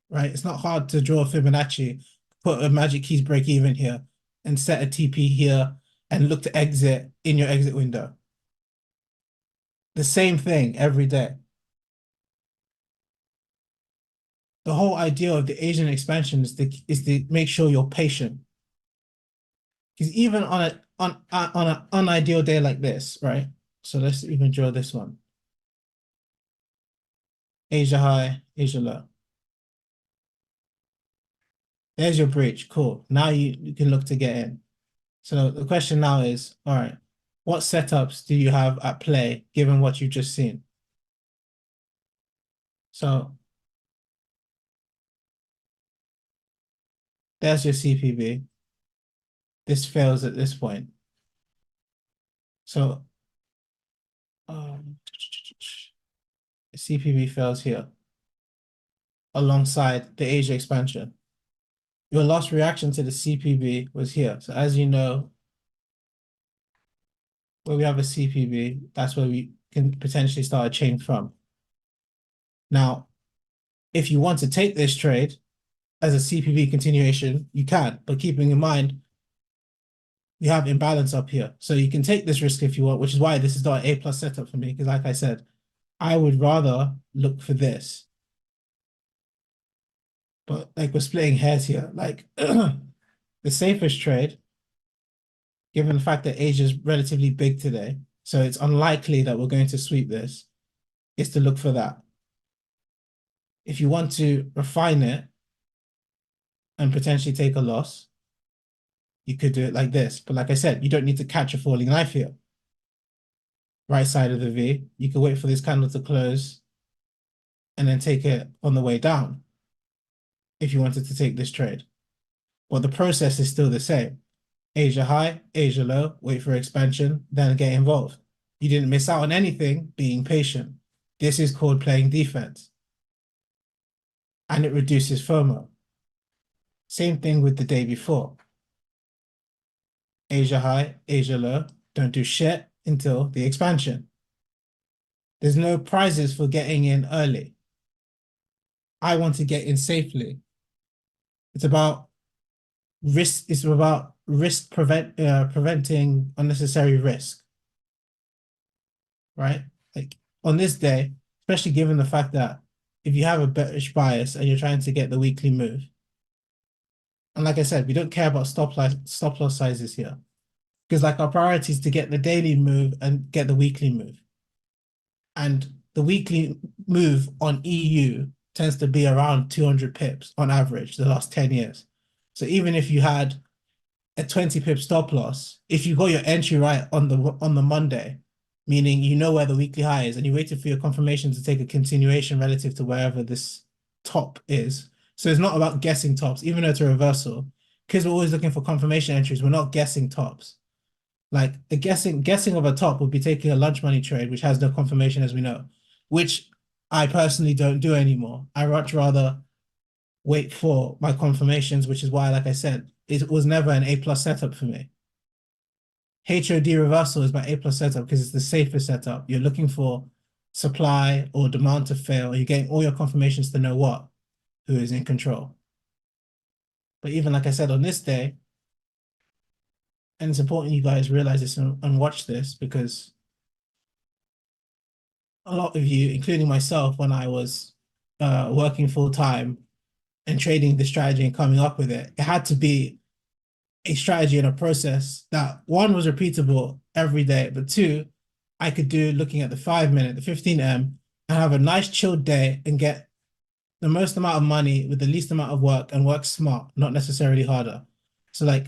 Speaker 1: right? It's not hard to draw a Fibonacci, put a magic keys break even here, and set a TP here, and look to exit in your exit window. The same thing every day. The whole idea of the Asian expansion is to make sure you're patient. Because even on an unideal day like this, right? So let's even draw this one. Asia high, Asia low. There's your breach. Cool. Now you can look to get in. So the question now is, all right, what setups do you have at play given what you've just seen? So there's your CPB. This fails at this point. So CPB fails here alongside the Asia expansion. Your last reaction to the CPB was here. So as you know, where we have a CPB, that's where we can potentially start a chain from. Now, if you want to take this trade as a CPB continuation, you can, but keeping in mind, you have imbalance up here. So you can take this risk if you want, which is why this is not an A+ setup for me, because like I said, I would rather look for this. But like we're splitting hairs here. Like the safest trade, given the fact that Asia is relatively big today, so it's unlikely that we're going to sweep this, is to look for that. If you want to refine it and potentially take a loss, you could do it like this. But like I said, you don't need to catch a falling knife here. Right side of the V, you can wait for this candle to close and then take it on the way down if you wanted to take this trade. But the process is still the same. Asia high, Asia low, wait for expansion, then get involved. You didn't miss out on anything being patient. This is called playing defense. And it reduces FOMO. Same thing with the day before. Asia high, Asia low, don't do shit until the expansion. There's no prizes for getting in early. I want to get in safely. It's about preventing unnecessary risk, right? Like on this day, especially given the fact that if you have a bearish bias and you're trying to get the weekly move, and like I said, we don't care about stop loss sizes here, because like our priority is to get the daily move and get the weekly move. And the weekly move on EU tends to be around 200 pips on average the last 10 years. So even if you had a 20 pip stop loss, if you got your entry right on the Monday, meaning you know where the weekly high is and you waited for your confirmation to take a continuation relative to wherever this top is. So it's not about guessing tops, even though it's a reversal, because we're always looking for confirmation entries. We're not guessing tops. Like the guessing of a top would be taking a lunch money trade, which has no confirmation as we know, which I personally don't do anymore. I much rather wait for my confirmations, which is why, like I said, it was never an A plus setup for me. HOD reversal is my A plus setup because it's the safest setup. You're looking for supply or demand to fail. You're getting all your confirmations to know who is in control. But even like I said on this day, and it's important you guys realize this and watch this because a lot of you, including myself, when I was working full time and trading the strategy and coming up with it, it had to be a strategy and a process that one was repeatable every day, but two, I could do looking at the 5 minute, the 15M, and have a nice chilled day and get the most amount of money with the least amount of work and work smart, not necessarily harder. So like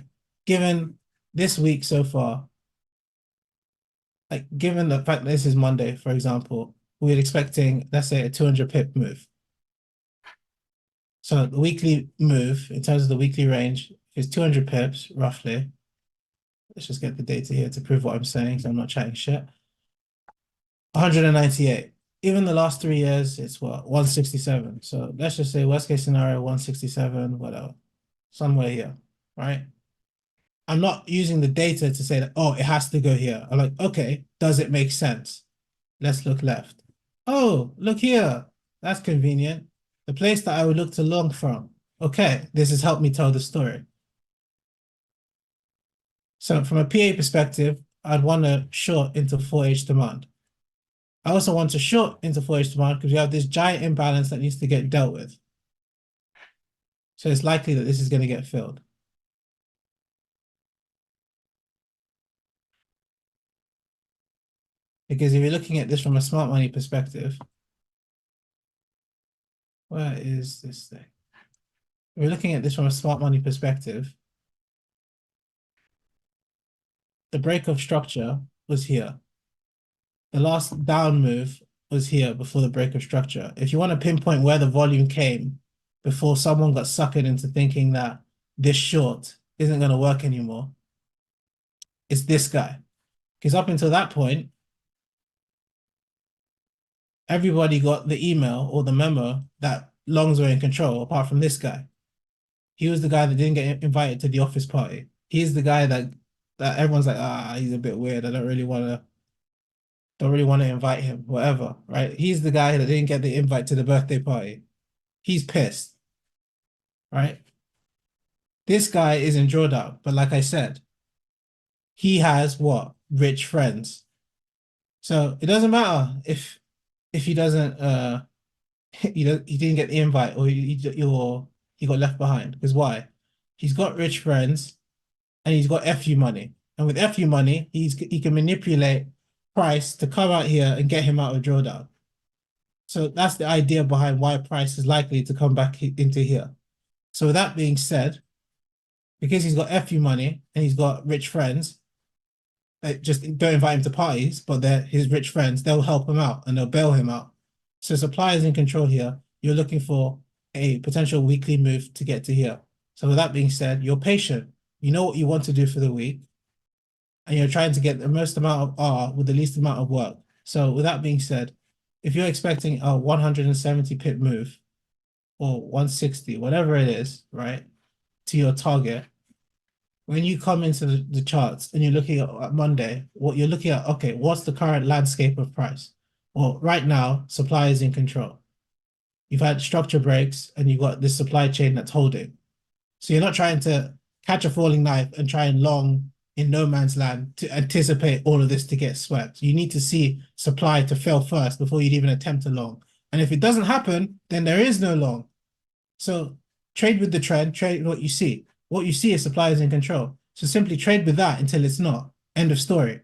Speaker 1: given this week so far, like given the fact that this is Monday, for example, we're expecting, let's say, a 200 pip move. So the weekly move in terms of the weekly range is 200 pips roughly. Let's just get the data here to prove what I'm saying, so I'm not chatting shit. 198. Even the last 3 years, it's what, 167. So let's just say worst case scenario, 167, whatever, somewhere here, right? I'm not using the data to say that, oh, it has to go here. I'm like, okay, does it make sense? Let's look left. Oh, look here. That's convenient. The place that I would look to long from. Okay, this has helped me tell the story. So from a PA perspective, I'd want to short into 4H demand. I also want to short into 4H demand because we have this giant imbalance that needs to get dealt with. So it's likely that this is going to get filled. Because if you're looking at this from a smart money perspective, where is this thing? If you're looking at this from a smart money perspective, the break of structure was here. The last down move was here before the break of structure. If you want to pinpoint where the volume came before someone got suckered into thinking that this short isn't going to work anymore, it's this guy. Because up until that point, everybody got the email or the memo that longs were in control, apart from this guy. He was the guy that didn't get invited to the office party. He's the guy that everyone's like, he's a bit weird. I don't really want to invite him, whatever, right? He's the guy that didn't get the invite to the birthday party. He's pissed, right? This guy is in drawdown, but like I said, he has what? Rich friends. So it doesn't matter if he doesn't he didn't get the invite or he got left behind. Because why? He's got rich friends and he's got FU money. And with FU money, he can manipulate price to come out here and get him out of drawdown. So that's the idea behind why price is likely to come back into here. So with that being said, because he's got FU money and he's got rich friends, just don't invite him to parties, but they're his rich friends, they'll help him out and they'll bail him out. So supply is in control here. You're looking for a potential weekly move to get to here. So with that being said, you're patient. You know what you want to do for the week, and you're trying to get the most amount of R with the least amount of work. So with that being said, if you're expecting a 170 pip move or 160, whatever it is, right, to your target, when you come into the charts and you're looking at Monday, what you're looking at, okay, what's the current landscape of price? Well, right now, supply is in control. You've had structure breaks and you've got this supply chain that's holding. So you're not trying to catch a falling knife and try and long in no man's land to anticipate all of this to get swept. You need to see supply to fail first before you'd even attempt a long. And if it doesn't happen, then there is no long. So trade with the trend, trade what you see. What you see is supply is in control. So simply trade with that until it's not. End of story.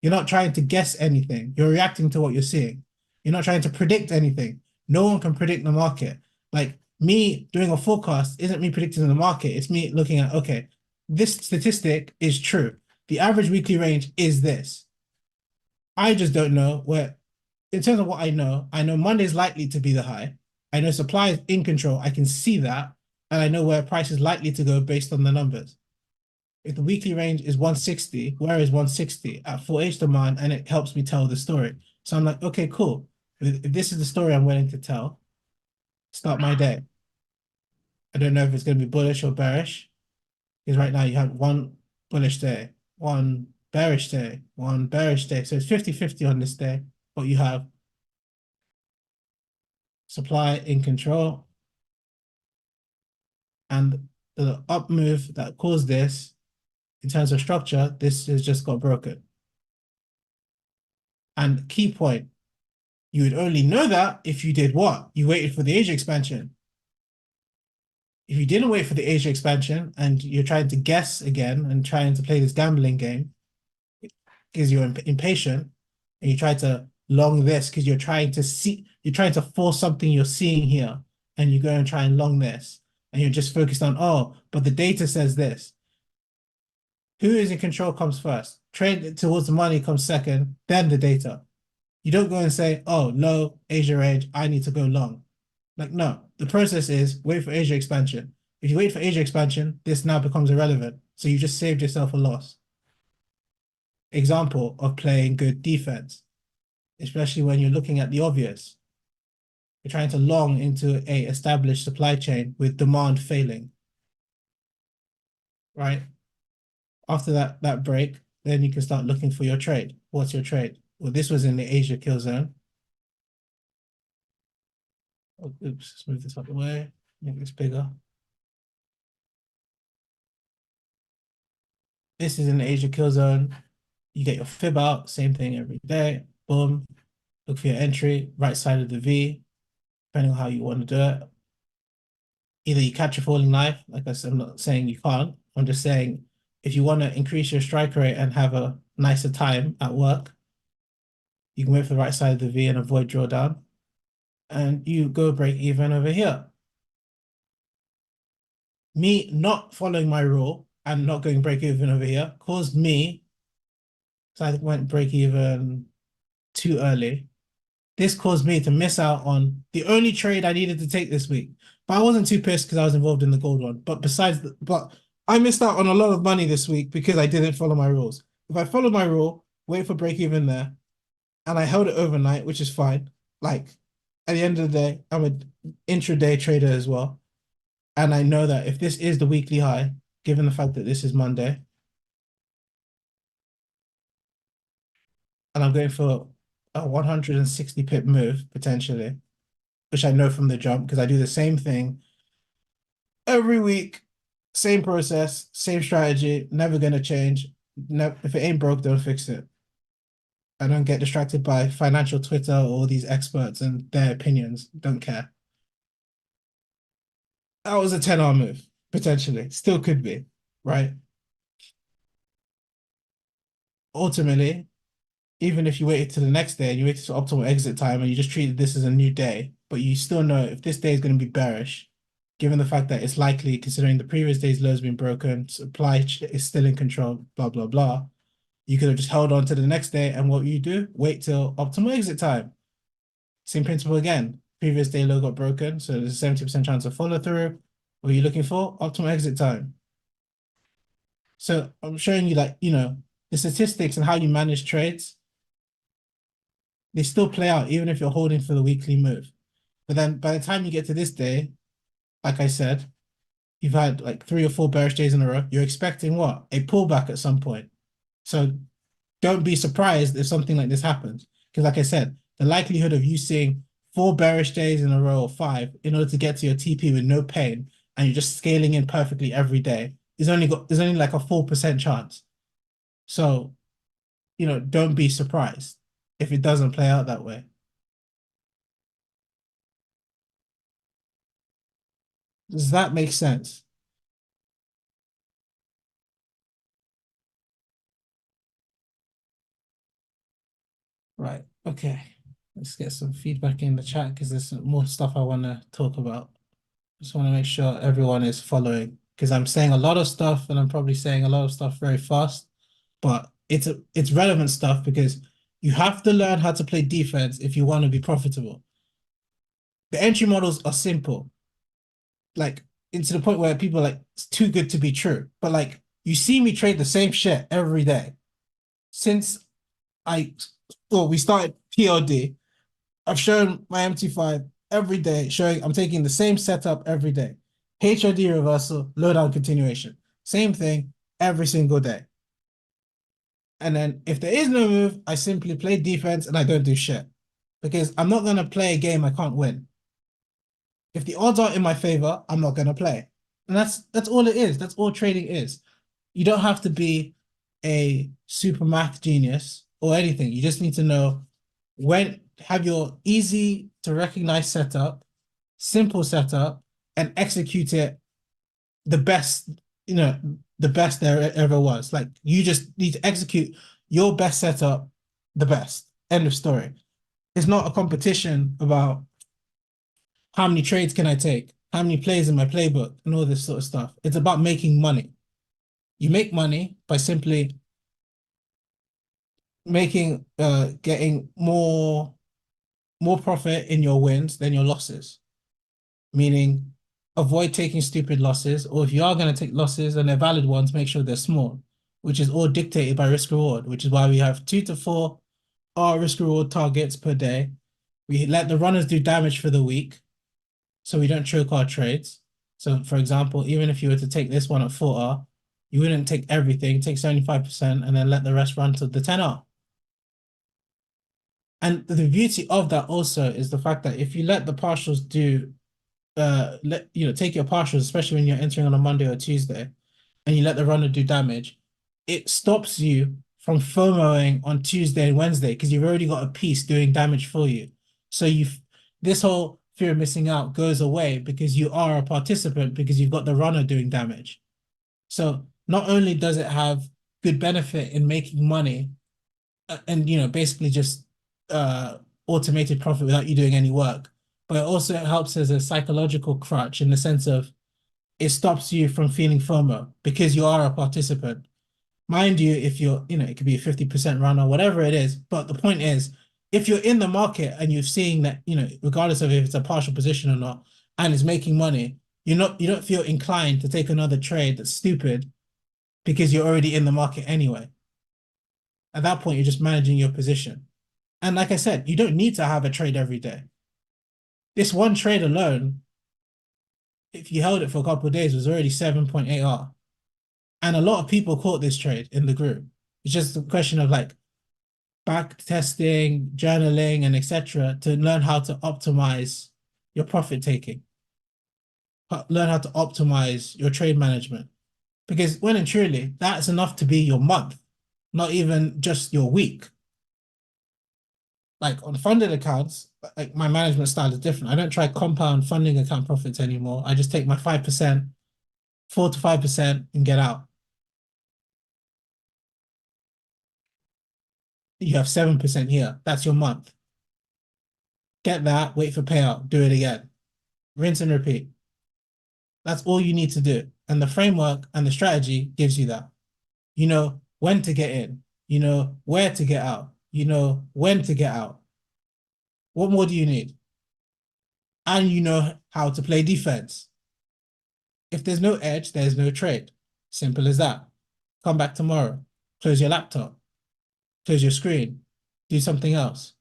Speaker 1: You're not trying to guess anything. You're reacting to what you're seeing. You're not trying to predict anything. No one can predict the market. Like me doing a forecast isn't me predicting the market. It's me looking at, okay, this statistic is true. The average weekly range is this. I just don't know where, in terms of what I know Monday is likely to be the high. I know supply is in control. I can see that. And I know where price is likely to go based on the numbers. if the weekly range is 160, where is 160 at 4H demand? And it helps me tell the story. So I'm like, okay, cool. If this is the story I'm willing to tell, start my day. I don't know if it's going to be bullish or bearish, because right now you have one bullish day, one bearish day, one bearish day. So it's 50-50 on this day, but you have supply in control, and the up move that caused this, in terms of structure, this has just got broken. And key point, you would only know that if you did what? You waited for the Asia expansion. If you didn't wait for the Asia expansion and you're trying to guess again and trying to play this gambling game because you're impatient, and you try to long this because you're trying to force something you're seeing here, and you go and try and long this, and you're just focused on, oh, but the data says this. Who is in control comes first. Trade towards the money comes second, then the data. You don't go and say, oh, low Asia range, I need to go long. Like, no, the process is wait for Asia expansion. If you wait for Asia expansion, this now becomes irrelevant. So you just saved yourself a loss. Example of playing good defense, especially when you're looking at the obvious. You're trying to long into a established supply chain with demand failing, right? After that break, then you can start looking for your trade. What's your trade? Well, this was in the Asia kill zone. Oh, oops, let's move this out of the way, make this bigger. This is in the Asia kill zone. You get your fib out, same thing every day. Boom. Look for your entry, right side of the V, depending on how you want to do it. Either you catch a falling knife, like I said, I'm not saying you can't. I'm just saying if you want to increase your strike rate and have a nicer time at work, you can wait for the right side of the V and avoid drawdown. And you go break even over here. Me not following my rule and not going break even over here caused me, so I went break even too early. This caused me to miss out on the only trade I needed to take this week. But I wasn't too pissed because I was involved in the gold one. But I missed out on a lot of money this week because I didn't follow my rules. If I followed my rule, wait for break even there, and I held it overnight, which is fine. Like, at the end of the day, I'm an intraday trader as well. And I know that if this is the weekly high, given the fact that this is Monday, and I'm going for a 160 pip move potentially, which I know from the jump because I do the same thing every week, same process, same strategy, never gonna change. No, if it ain't broke, don't fix it. I don't get distracted by financial Twitter or these experts and their opinions. Don't care. That was a 10R move, potentially. Still could be, right? Ultimately, even if you waited to the next day and you waited to optimal exit time and you just treated this as a new day, but you still know if this day is going to be bearish, given the fact that it's likely, considering the previous day's lows been broken, supply is still in control, blah, blah, blah, you could have just held on to the next day, and what you do, wait till optimal exit time. Same principle again. Previous day low got broken, so there's a 70% chance of follow through. What are you looking for? Optimal exit time. So I'm showing you that, the statistics and how you manage trades, they still play out even if you're holding for the weekly move. But then by the time you get to this day, like I said, you've had like 3 or 4 bearish days in a row. You're expecting what? A pullback at some point. So don't be surprised if something like this happens. Because like I said, the likelihood of you seeing 4 bearish days in a row or 5 in order to get to your TP with no pain, and you're just scaling in perfectly every day, there's only like a 4% chance. So, don't be surprised if it doesn't play out that way. Does that make sense? Right. Okay. Let's get some feedback in the chat because there's some more stuff I want to talk about. Just want to make sure everyone is following because I'm saying a lot of stuff and I'm probably saying a lot of stuff very fast, but it's relevant stuff because you have to learn how to play defense if you want to be profitable. The entry models are simple, like, it's to the point where people are like, it's too good to be true. But like, You see me trade the same shit every day since I, well, we started PLD. I've shown my MT5 every day, showing I'm taking the same setup every day. HOD reversal, lowdown continuation. Same thing every single day. And then if there is no move, I simply play defense and I don't do shit. Because I'm not gonna play a game I can't win. If the odds aren't in my favor, I'm not gonna play. And that's all it is. That's all trading is. You don't have to be a super math genius or anything. You just need to know when have your easy to recognize setup, simple setup, and execute it the best, you know, the best there ever was. Like you just need to execute your best setup the best. End of story. It's not a competition about how many trades can I take, how many plays in my playbook, and all this sort of stuff. It's about making money. You make money by simply getting more profit in your wins than your losses. Meaning avoid taking stupid losses, or if you are going to take losses and they're valid ones, make sure they're small, which is all dictated by risk reward, which is why we have 2 to 4 R risk reward targets per day. We let the runners do damage for the week, so we don't choke our trades. So, for example, even if you were to take this one at 4R, you wouldn't take everything, take 75%, and then let the rest run to the 10R. And the beauty of that also is the fact that if you let the partials do take your partials, especially when you're entering on a Monday or Tuesday, and you let the runner do damage, it stops you from FOMOing on Tuesday and Wednesday because you've already got a piece doing damage for you. So this whole fear of missing out goes away because you are a participant because you've got the runner doing damage. So not only does it have good benefit in making money and basically just automated profit without you doing any work, but it also helps as a psychological crutch in the sense of it stops you from feeling FOMO because you are a participant. Mind you, if you're, it could be a 50% run or whatever it is. But the point is, if you're in the market and you're seeing that, regardless of if it's a partial position or not, and it's making money, you don't feel inclined to take another trade that's stupid because you're already in the market anyway. At that point, you're just managing your position. And like I said, you don't need to have a trade every day. This one trade alone, if you held it for a couple of days, was already 7.8R. And a lot of people caught this trade in the group. It's just a question of like back testing, journaling, and etc. to learn how to optimize your profit taking. Learn how to optimize your trade management. Because when and truly, that's enough to be your month, not even just your week. Like on funded accounts, like my management style is different. I don't try compound funding account profits anymore. I just take my 5%, 4 to 5% and get out. You have 7% here. That's your month. Get that, wait for payout, do it again. Rinse and repeat. That's all you need to do. And the framework and the strategy gives you that. You know when to get in, you know where to get out, you know when to get out. What more do you need? And you know how to play defense. If there's no edge, there's no trade. Simple as that. Come back tomorrow. Close your laptop. Close your screen. Do something else.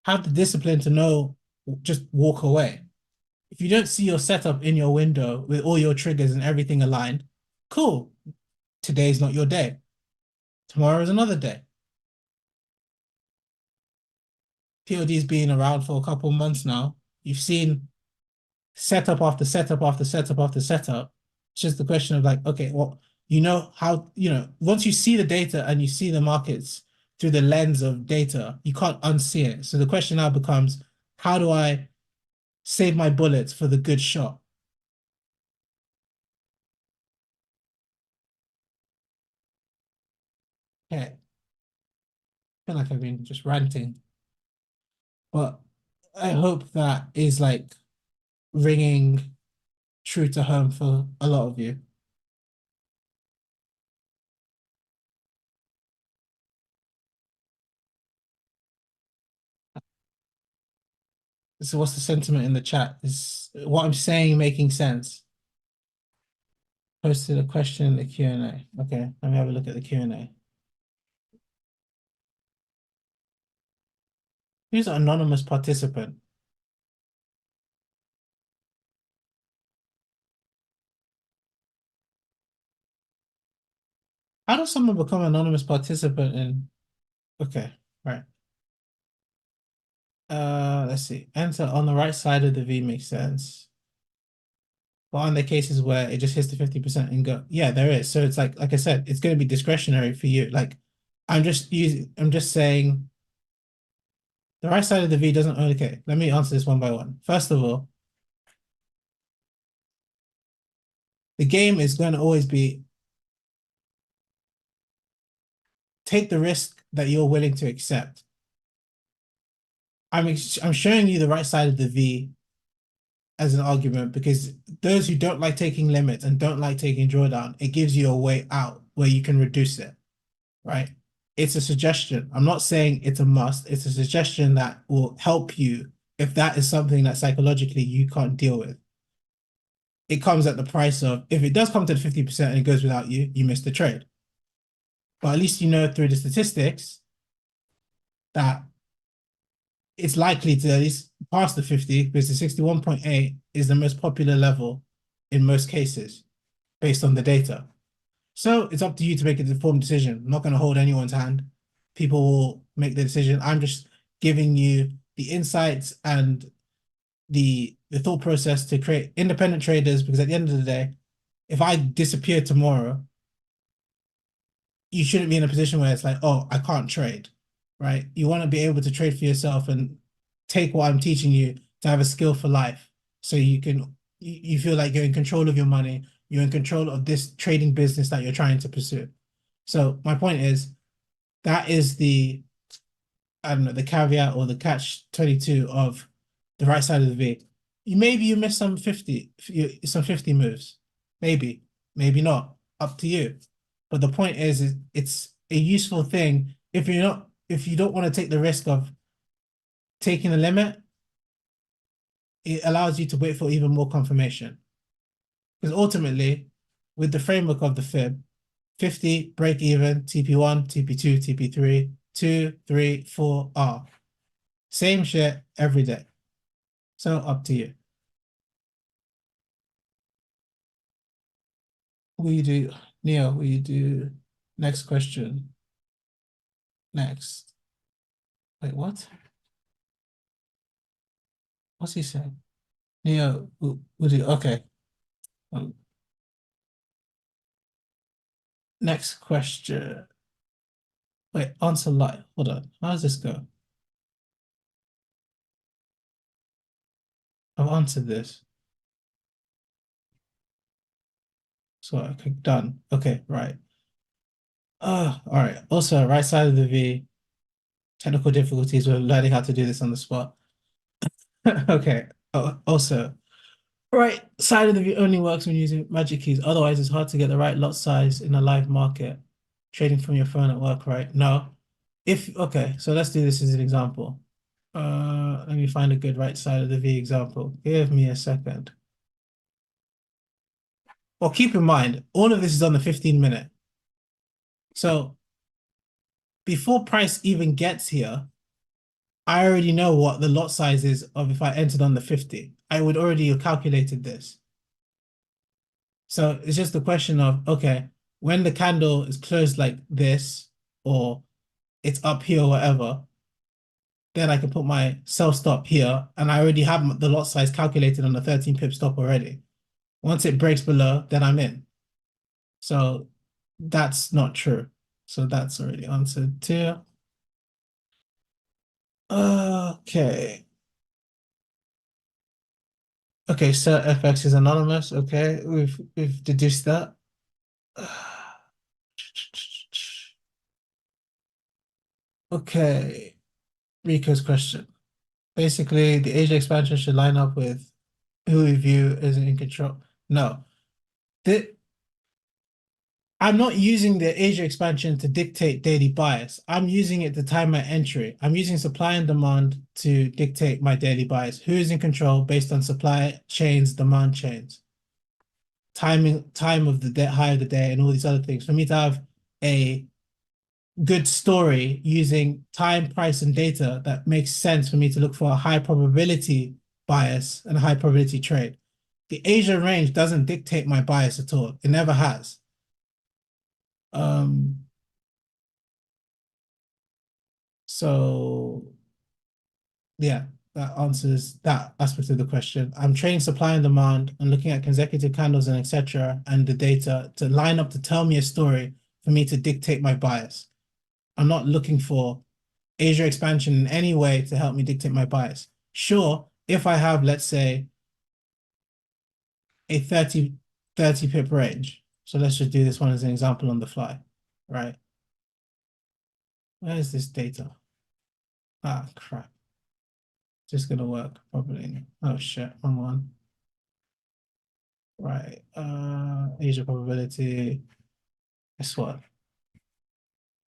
Speaker 1: Have the discipline to know, just walk away. If you don't see your setup in your window with all your triggers and everything aligned, cool. Today's not your day. Tomorrow is another day. POD's been around for a couple months now. You've seen setup after setup after setup after setup. It's just the question of like, okay, well, once you see the data and you see the markets through the lens of data, you can't unsee it. So the question now becomes, how do I save my bullets for the good shot? Okay, I feel like I've been just ranting, but I hope that is like ringing true to home for a lot of you. So what's the sentiment in the chat? Is what I'm saying making sense? posted a question in the Q&A. Okay, let me have a look at the Q&A. Who's an anonymous participant? How does someone become an anonymous participant in? Okay, right. Let's see. Enter on the right side of the V makes sense. But on the cases where it just hits the 50% and go, yeah, there is. So it's like I said, it's going to be discretionary for you. Like I'm just saying the right side of the V doesn't, okay, let me answer this one by one. First of all, the game is going to always be take the risk that you're willing to accept. I'm showing you the right side of the V as an argument because those who don't like taking limits and don't like taking drawdown, it gives you a way out where you can reduce it, right? It's a suggestion. I'm not saying it's a must. It's a suggestion that will help you if that is something that psychologically you can't deal with. It comes at the price of, if it does come to the 50% and it goes without you, you miss the trade. But at least you know through the statistics that it's likely to at least pass the 50 because the 61.8 is the most popular level in most cases based on the data. So it's up to you to make an informed decision. I'm not going to hold anyone's hand. People will make the decision. I'm just giving you the insights and the thought process to create independent traders because at the end of the day, if I disappear tomorrow, you shouldn't be in a position where it's like, oh, I can't trade, right? You want to be able to trade for yourself and take what I'm teaching you to have a skill for life. So you feel like you're in control of your money, you're in control of this trading business that you're trying to pursue. So my point is, that is the, I don't know, the caveat or the catch 22 of the right side of the V. Maybe you miss some 50 moves. Maybe, maybe not. Up to you. But the point is it's a useful thing if you don't want to take the risk of taking the limit, it allows you to wait for even more confirmation. Because ultimately, with the framework of the fib, 50, break even, TP1, TP2, TP3, 2, 3, 4, R. Same shit every day. So up to you. Will you do, Neo, will you do next question? Next. Wait, what? What's he saying? Neo, will do, okay. Um, Next question. Wait, answer live. Hold on. How does this go? I've answered this. So I click done. Okay, right. All right. Also, right side of the V, technical difficulties. We're learning how to do this on the spot. Okay. Also, right side of the V only works when using magic keys. Otherwise, it's hard to get the right lot size in a live market. Trading from your phone at work, right? No. Okay, so let's do this as an example. Let me find a good right side of the V example. Give me a second. Well, keep in mind, all of this is on the 15-minute. So before price even gets here, I already know what the lot size is of if I entered on the 50. I would already have calculated this. So it's just a question of, okay, when the candle is closed like this, or it's up here or whatever, then I can put my sell stop here, and I already have the lot size calculated on the 13 pip stop already. Once it breaks below, then I'm in. So that's not true. So that's already answered too. Okay. Okay, so FX is anonymous. Okay, we've deduced that. Okay, Rico's question. Basically, the Asia expansion should line up with who we view as in control. No, I'm not using the Asia expansion to dictate daily bias. I'm using it to time my entry. I'm using supply and demand to dictate my daily bias. Who is in control based on supply chains, demand chains. time of the day, high of the day, and all these other things. For me to have a good story using time, price, and data that makes sense for me to look for a high probability bias and a high probability trade. The Asian range doesn't dictate my bias at all. It never has. So yeah, that answers that aspect of the question. I'm trading supply and demand and looking at consecutive candles and etc. and the data to line up to tell me a story for me to dictate my bias. I'm not looking for Asia expansion in any way to help me dictate my bias. Sure, if I have, let's say, a 30 pip range. So let's just do this one as an example on the fly, right? Where is this data? Ah, crap. Just gonna work probably. Oh shit, wrong one. Right. Asia probability. Guess what?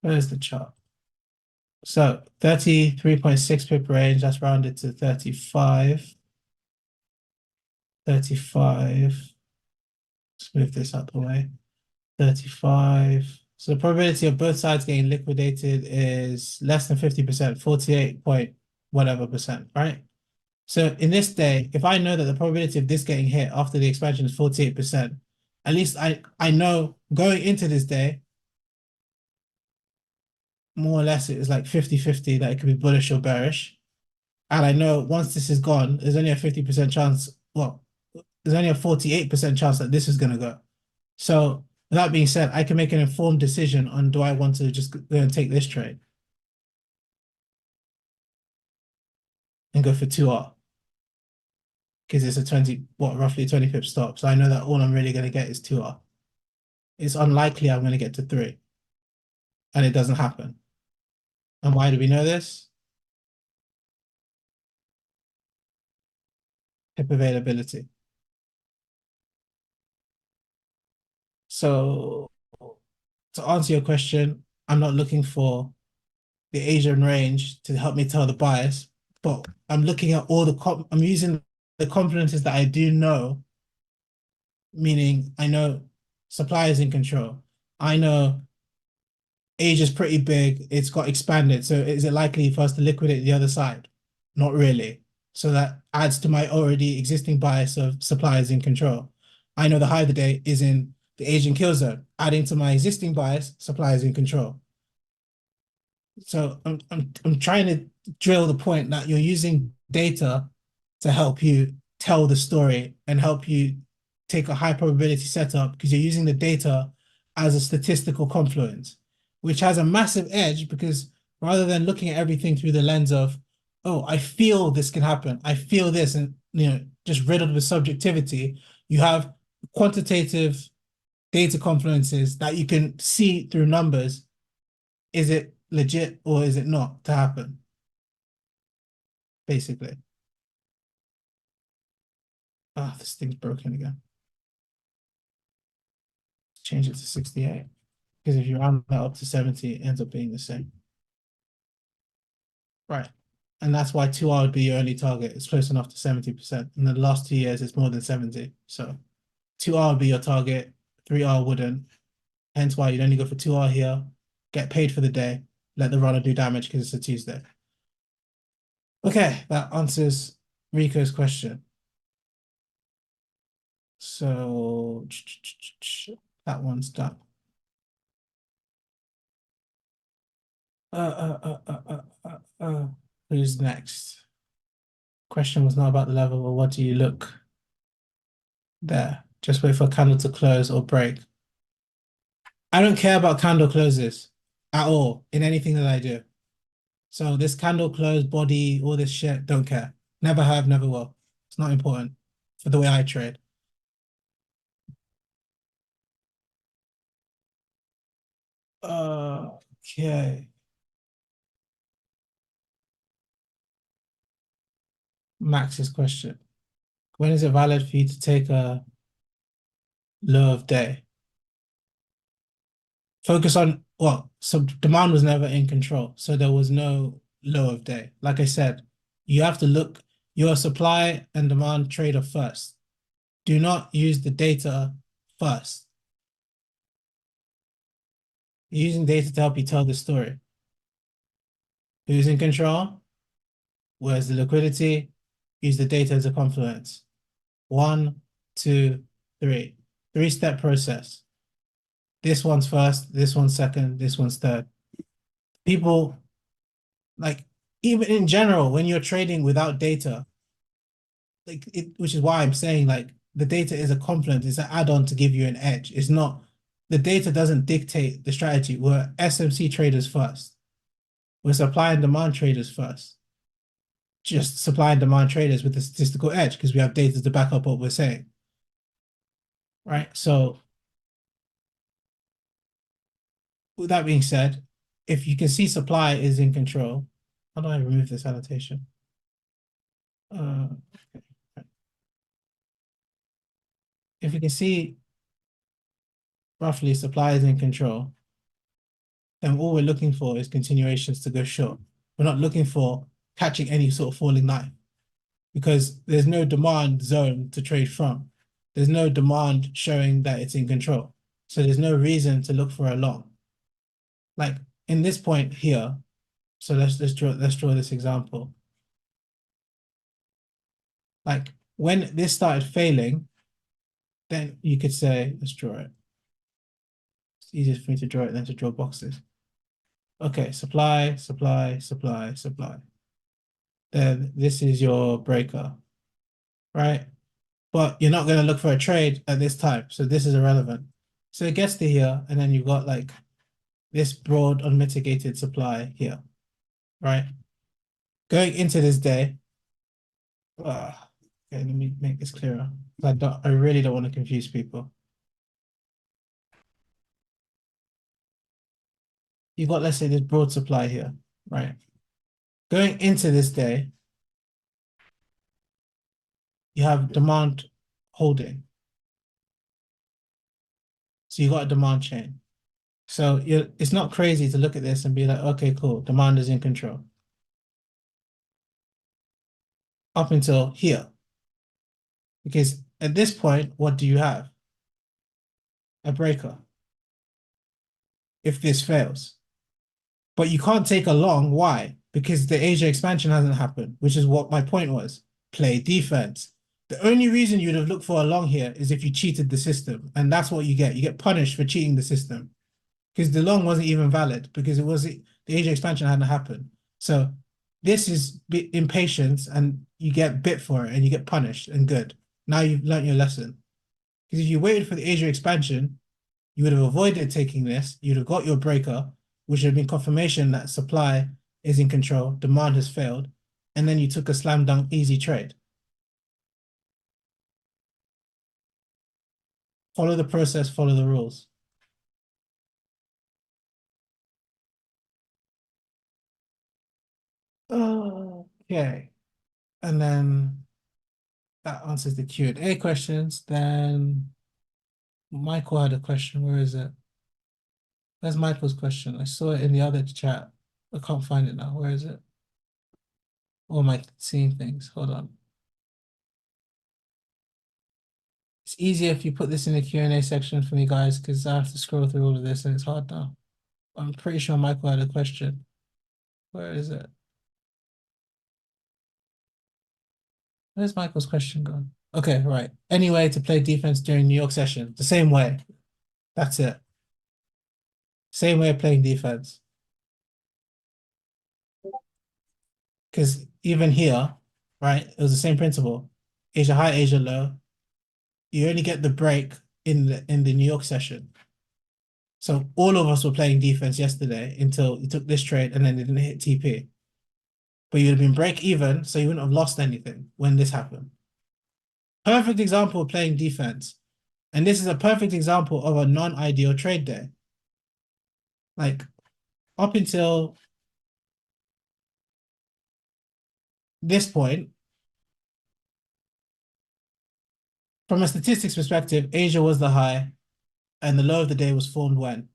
Speaker 1: Where's the chart? So 33.6 pip range, that's rounded to 35. 35. Let's move this out the way. 35. So the probability of both sides getting liquidated is less than 50%, 48 point whatever percent, right? So in this day, if I know that the probability of this getting hit after the expansion is 48%, at least I know going into this day, more or less it is like 50-50 that it could be bullish or bearish. And I know once this is gone, there's only a 50% chance, well, there's only a 48% chance that this is going to go. So with that being said, I can make an informed decision on do I want to just go and take this trade and go for 2R because it's a 20, roughly 20 pip stop. So I know that all I'm really going to get is 2R. It's unlikely I'm going to get to 3. And it doesn't happen. And why do we know this? Pip availability. So to answer your question, I'm not looking for the Asian range to help me tell the bias, but I'm looking at all I'm using the confidences that I do know, meaning I know supply is in control. I know Asia's pretty big, it's got expanded. So is it likely for us to liquidate the other side? Not really. So that adds to my already existing bias of supply is in control. I know the high of the day is in the Asian kill zone, adding to my existing bias, supply is in control. So I'm trying to drill the point that you're using data to help you tell the story and help you take a high probability setup because you're using the data as a statistical confluence, which has a massive edge because rather than looking at everything through the lens of, oh, I feel this can happen, I feel this, and just riddled with subjectivity, you have quantitative data confluences that you can see through numbers. Is it legit or is it not to happen? Basically. Ah, this thing's broken again. Change it to 68. Because if you round that up to 70, it ends up being the same. Right. And that's why 2R would be your only target. It's close enough to 70%. In the last 2 years, it's more than 70. So 2R would be your target, 3R wouldn't. Hence why you'd only go for 2R here, get paid for the day, let the runner do damage because it's a Tuesday. Okay, that answers Rico's question. So that one's done. Who's next? Question was not about the level, but what do you look there? Just wait for a candle to close or break. I don't care about candle closes at all in anything that I do. So this candle close, body, all this shit, don't care. Never have, never will. It's not important for the way I trade. Okay. Max's question. When is it valid for you to take a low of day? Focus on, well, so demand was never in control. So there was no low of day. Like I said, you have to look your supply and demand trader first. Do not use the data first. You're using data to help you tell the story. Who's in control? Where's the liquidity? Use the data as a confluence. 1, 2, 3. Three-step process. This one's first, this one's second, this one's third. People, like, even in general, when you're trading without data, like which is why I'm saying like the data is a complement, it's an add-on to give you an edge. It's not, the data doesn't dictate the strategy. We're SMC traders first. We're supply and demand traders first. Just supply and demand traders with the statistical edge because we have data to back up what we're saying. Right? So with that being said, if you can see supply is in control, how do I remove this annotation? If you can see roughly supply is in control, then all we're looking for is continuations to go short. We're not looking for catching any sort of falling knife because there's no demand zone to trade from. There's no demand showing that it's in control. So there's no reason to look for a long. Like in this point here, so let's draw this example. Like when this started failing, then you could say, let's draw it. It's easier for me to draw it than to draw boxes. Okay, supply, supply, supply, supply. Then this is your breaker, right? But you're not going to look for a trade at this time. So this is irrelevant. So it gets to here, and then you've got like this broad unmitigated supply here, right? Going into this day, okay, let me make this clearer. I really don't want to confuse people. You've got, let's say, this broad supply here, right? Going into this day, you have demand holding. So you got a demand chain. So it's not crazy to look at this and be like, okay, cool, demand is in control. Up until here. Because at this point, what do you have? A breaker. If this fails. But you can't take a long. Why? Because the Asia expansion hasn't happened, which is what my point was. Play defense. The only reason you'd have looked for a long here is if you cheated the system. And that's what you get. You get punished for cheating the system. Because the long wasn't even valid because the Asia expansion hadn't happened. So this is impatience and you get bit for it and you get punished and good. Now you've learned your lesson. Because if you waited for the Asia expansion, you would have avoided taking this. You'd have got your breaker, which would have been confirmation that supply is in control, demand has failed, and then you took a slam dunk easy trade. Follow the process, follow the rules. Okay. And then that answers the Q&A questions. Then Michael had a question. Where is it? Where's Michael's question? I saw it in the other chat. I can't find it now. Where is it? Or am I seeing things? Hold on. It's easier if you put this in the Q&A section for me, guys, because I have to scroll through all of this and it's hard now. I'm pretty sure Michael had a question. Where is it? Where's Michael's question gone? Okay, right. Any way to play defense during New York session? The same way. That's it. Same way of playing defense. Because even here, right, it was the same principle. Asia high, Asia low. You only get the break in the New York session. So all of us were playing defense yesterday until you took this trade and then it didn't hit TP. But you'd have been break even, so you wouldn't have lost anything when this happened. Perfect example of playing defense. And this is a perfect example of a non-ideal trade day. Like up until this point, from a statistics perspective, Asia was the high and the low of the day was formed when?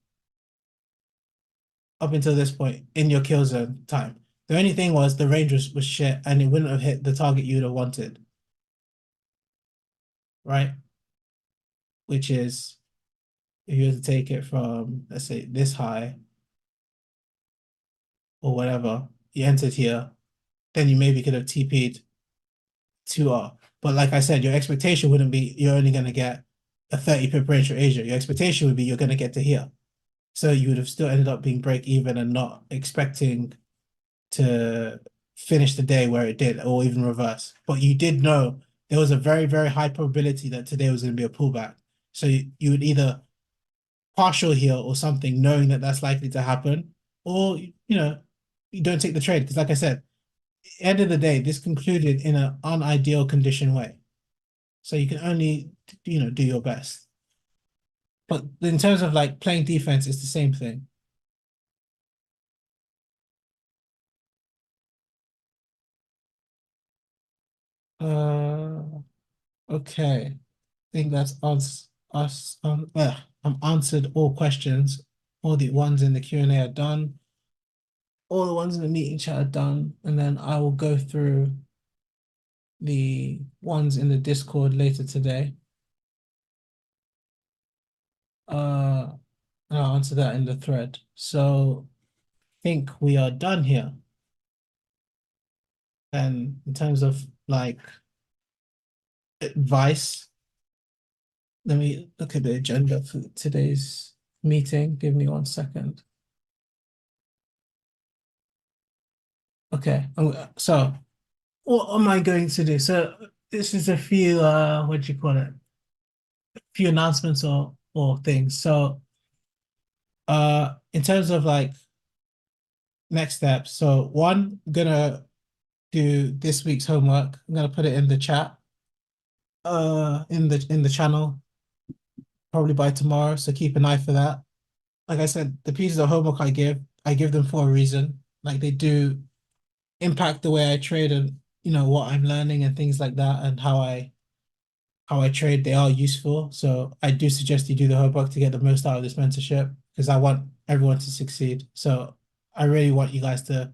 Speaker 1: Up until this point in your kill zone time. The only thing was the range was shit and it wouldn't have hit the target you would have wanted. Right? which is if you were to take it from, let's say, this high or whatever, you entered here, then you maybe could have TP'd 2R. But like I said, your expectation wouldn't be you're only going to get a 30 pip range for Asia. Your expectation would be you're going to get to here. So you would have still ended up being break even and not expecting to finish the day where it did, or even reverse. But you did know there was a very, very high probability that today was going to be a pullback. So you would either partial heal or something, knowing that that's likely to happen, or you don't take the trade because, like I said, end of the day, this concluded in an unideal condition way. So you can only do your best. But in terms of like playing defense, it's the same thing. Uh, okay. I think that's us. I'm answered all questions. All the ones in the Q&A are done. All the ones in the meeting chat are done. And then I will go through the ones in the Discord later today. And I'll answer that in the thread. So I think we are done here. And in terms of like advice, let me look at the agenda for today's meeting. Give me 1 second. Okay, so what am I going to do? So this is a few what do you call it? A few announcements or things. So in terms of like next steps, so one, I'm gonna do this week's homework. I'm gonna put it in the chat, in the channel, probably by tomorrow. So keep an eye for that. Like I said, the pieces of homework I give them for a reason. Like they do impact the way I trade and what I'm learning and things like that, and how I trade. They are useful. So I do suggest you do the homework to get the most out of this mentorship because I want everyone to succeed. So I really want you guys to.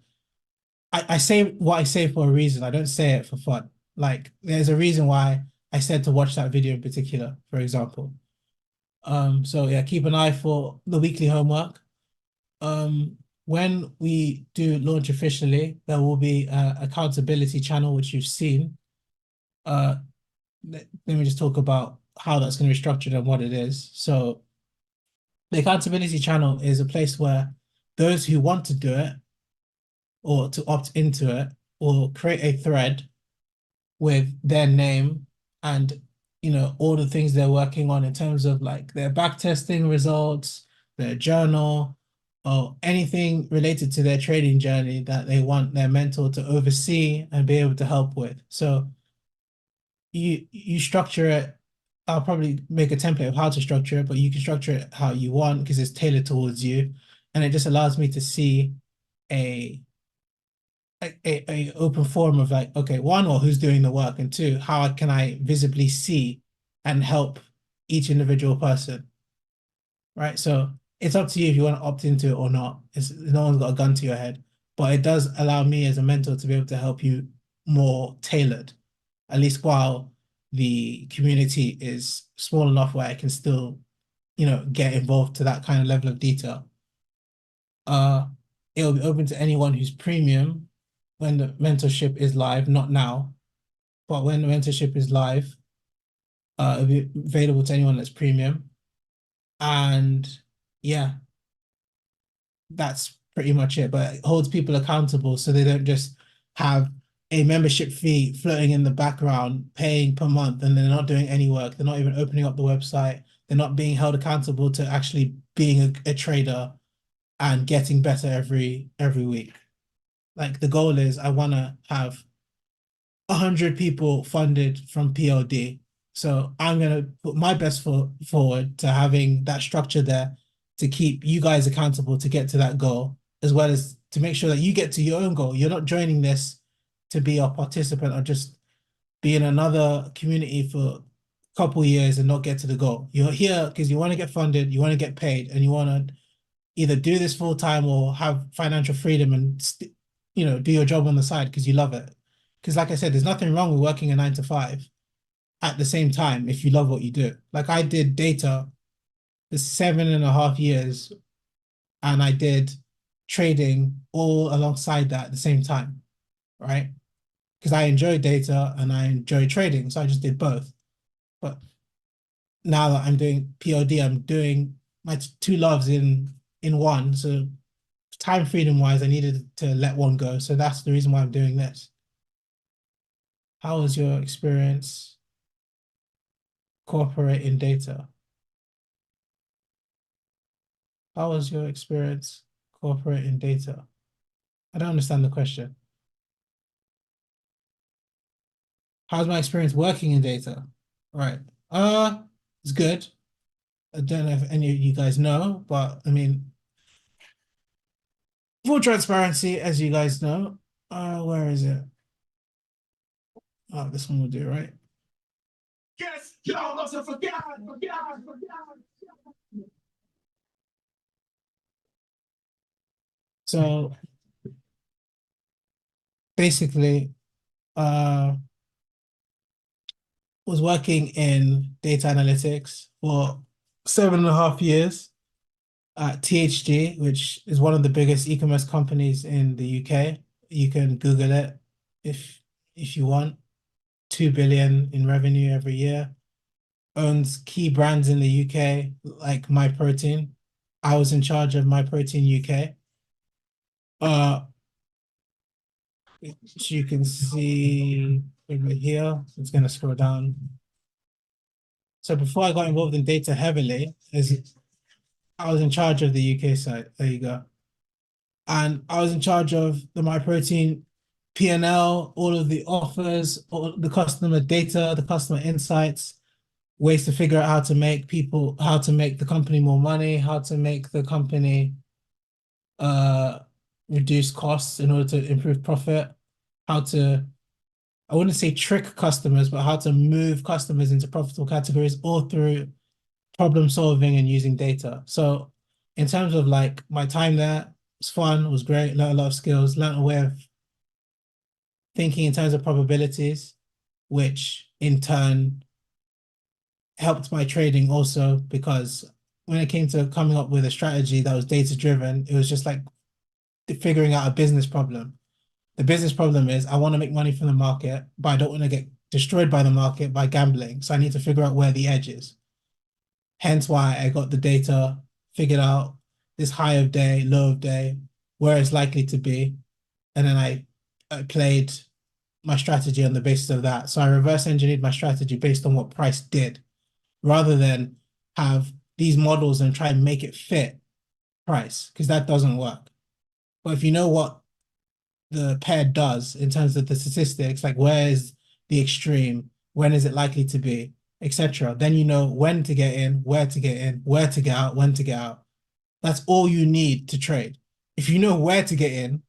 Speaker 1: I say what I say for a reason. I don't say it for fun. Like there's a reason why I said to watch that video in particular, for example. So yeah, keep an eye for the weekly homework. When we do launch officially, there will be a accountability channel, which you've seen. Let me just talk about how that's going to be structured and what it is. So the accountability channel is a place where those who want to do it or to opt into it will create a thread with their name and all the things they're working on in terms of like their backtesting results, their journal, or anything related to their trading journey that they want their mentor to oversee and be able to help with. So you structure it. I'll probably make a template of how to structure it, but you can structure it how you want because it's tailored towards you. And it just allows me to see a a open forum of like, okay, one, well, who's doing the work, and two, how can I visibly see and help each individual person, right? So it's up to you if you want to opt into it or not. No one's got a gun to your head, but it does allow me as a mentor to be able to help you more tailored, at least while the community is small enough where I can still, get involved to that kind of level of detail. Uh, it'll be open to anyone who's premium when the mentorship is live, not now, but when the mentorship is live, it'll be available to anyone that's premium. And yeah, that's pretty much it. But it holds people accountable so they don't just have a membership fee floating in the background, paying per month, and they're not doing any work. They're not even opening up the website. They're not being held accountable to actually being a trader and getting better every week. Like the goal is I want to have 100 people funded from PLD. So I'm going to put my best foot forward to having that structure there to keep you guys accountable to get to that goal, as well as to make sure that you get to your own goal. You're not joining this to be a participant or just be in another community for a couple years and not get to the goal. You're here because you want to get funded, you want to get paid, and you want to either do this full time or have financial freedom and do your job on the side because you love it. Because like I said, there's nothing wrong with working a 9 to 5. at the same time if you love what you do. Like I did data for 7.5 years and I did trading all alongside that at the same time, right? Because I enjoy data and I enjoy trading, so I just did both. But now that I'm doing POD, I'm doing my two loves in one. So time freedom wise, I needed to let one go. So that's the reason why I'm doing this. How was your experience cooperating data? How was your experience cooperating data? I don't understand the question. How's my experience working in data? Right. It's good. I don't know if any of you guys know, but I mean, full transparency, as you guys know. Where is it? Oh, this one will do, right? Yes, y'all also forgot. So basically, was working in data analytics for 7.5 years at THG, which is one of the biggest e-commerce companies in the UK. You can Google it if you want. 2 billion in revenue every year. Owns key brands in the UK like MyProtein. I was in charge of MyProtein UK. Which you can see over here. It's going to scroll down. So before I got involved in data heavily, I was in charge of the UK side. There you go. And I was in charge of the MyProtein P&L, all of the offers, all the customer data, the customer insights, ways to figure out how to make the company more money, how to make the company uh reduce costs in order to improve profit, how to, I wouldn't say trick customers, but how to move customers into profitable categories all through problem solving and using data. So in terms of like my time there, it was fun, it was great, learned a lot of skills, learned a way of thinking in terms of probabilities, which in turn helped my trading also because when it came to coming up with a strategy that was data driven, it was just like figuring out a business problem. The business problem is I want to make money from the market, but I don't want to get destroyed by the market by gambling. So I need to figure out where the edge is. Hence why I got the data, figured out this high of day, low of day, where it's likely to be. And then I played my strategy on the basis of that. So I reverse engineered my strategy based on what price did, rather than have these models and try and make it fit price, because that doesn't work. But if you know what the pair does in terms of the statistics, like where is the extreme, when is it likely to be, etc., then you know when to get in, where to get in, where to get out, when to get out. That's all you need to trade. If you know where to get in,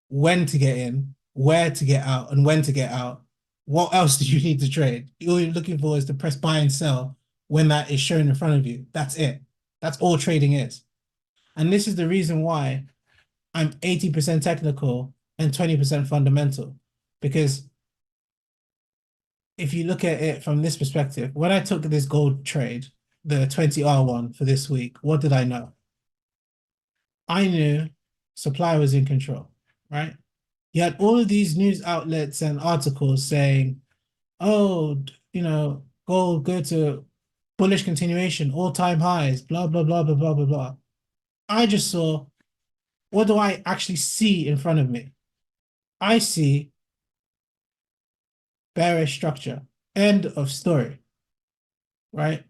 Speaker 1: when to get in, where to get out, and when to get out, what else do you need to trade? All you're looking for is to press buy and sell when that is shown in front of you. That's it. That's all trading is. And this is the reason why I'm 80% technical and 20% fundamental. Because if you look at it from this perspective, when I took this gold trade, the 20R one for this week, what did I know? I knew supply was in control, right? You had all of these news outlets and articles saying, oh, gold go to bullish continuation, all-time highs, blah, blah, blah, blah, blah, blah, blah. I just saw, what do I actually see in front of me? I see bearish structure. End of story, right?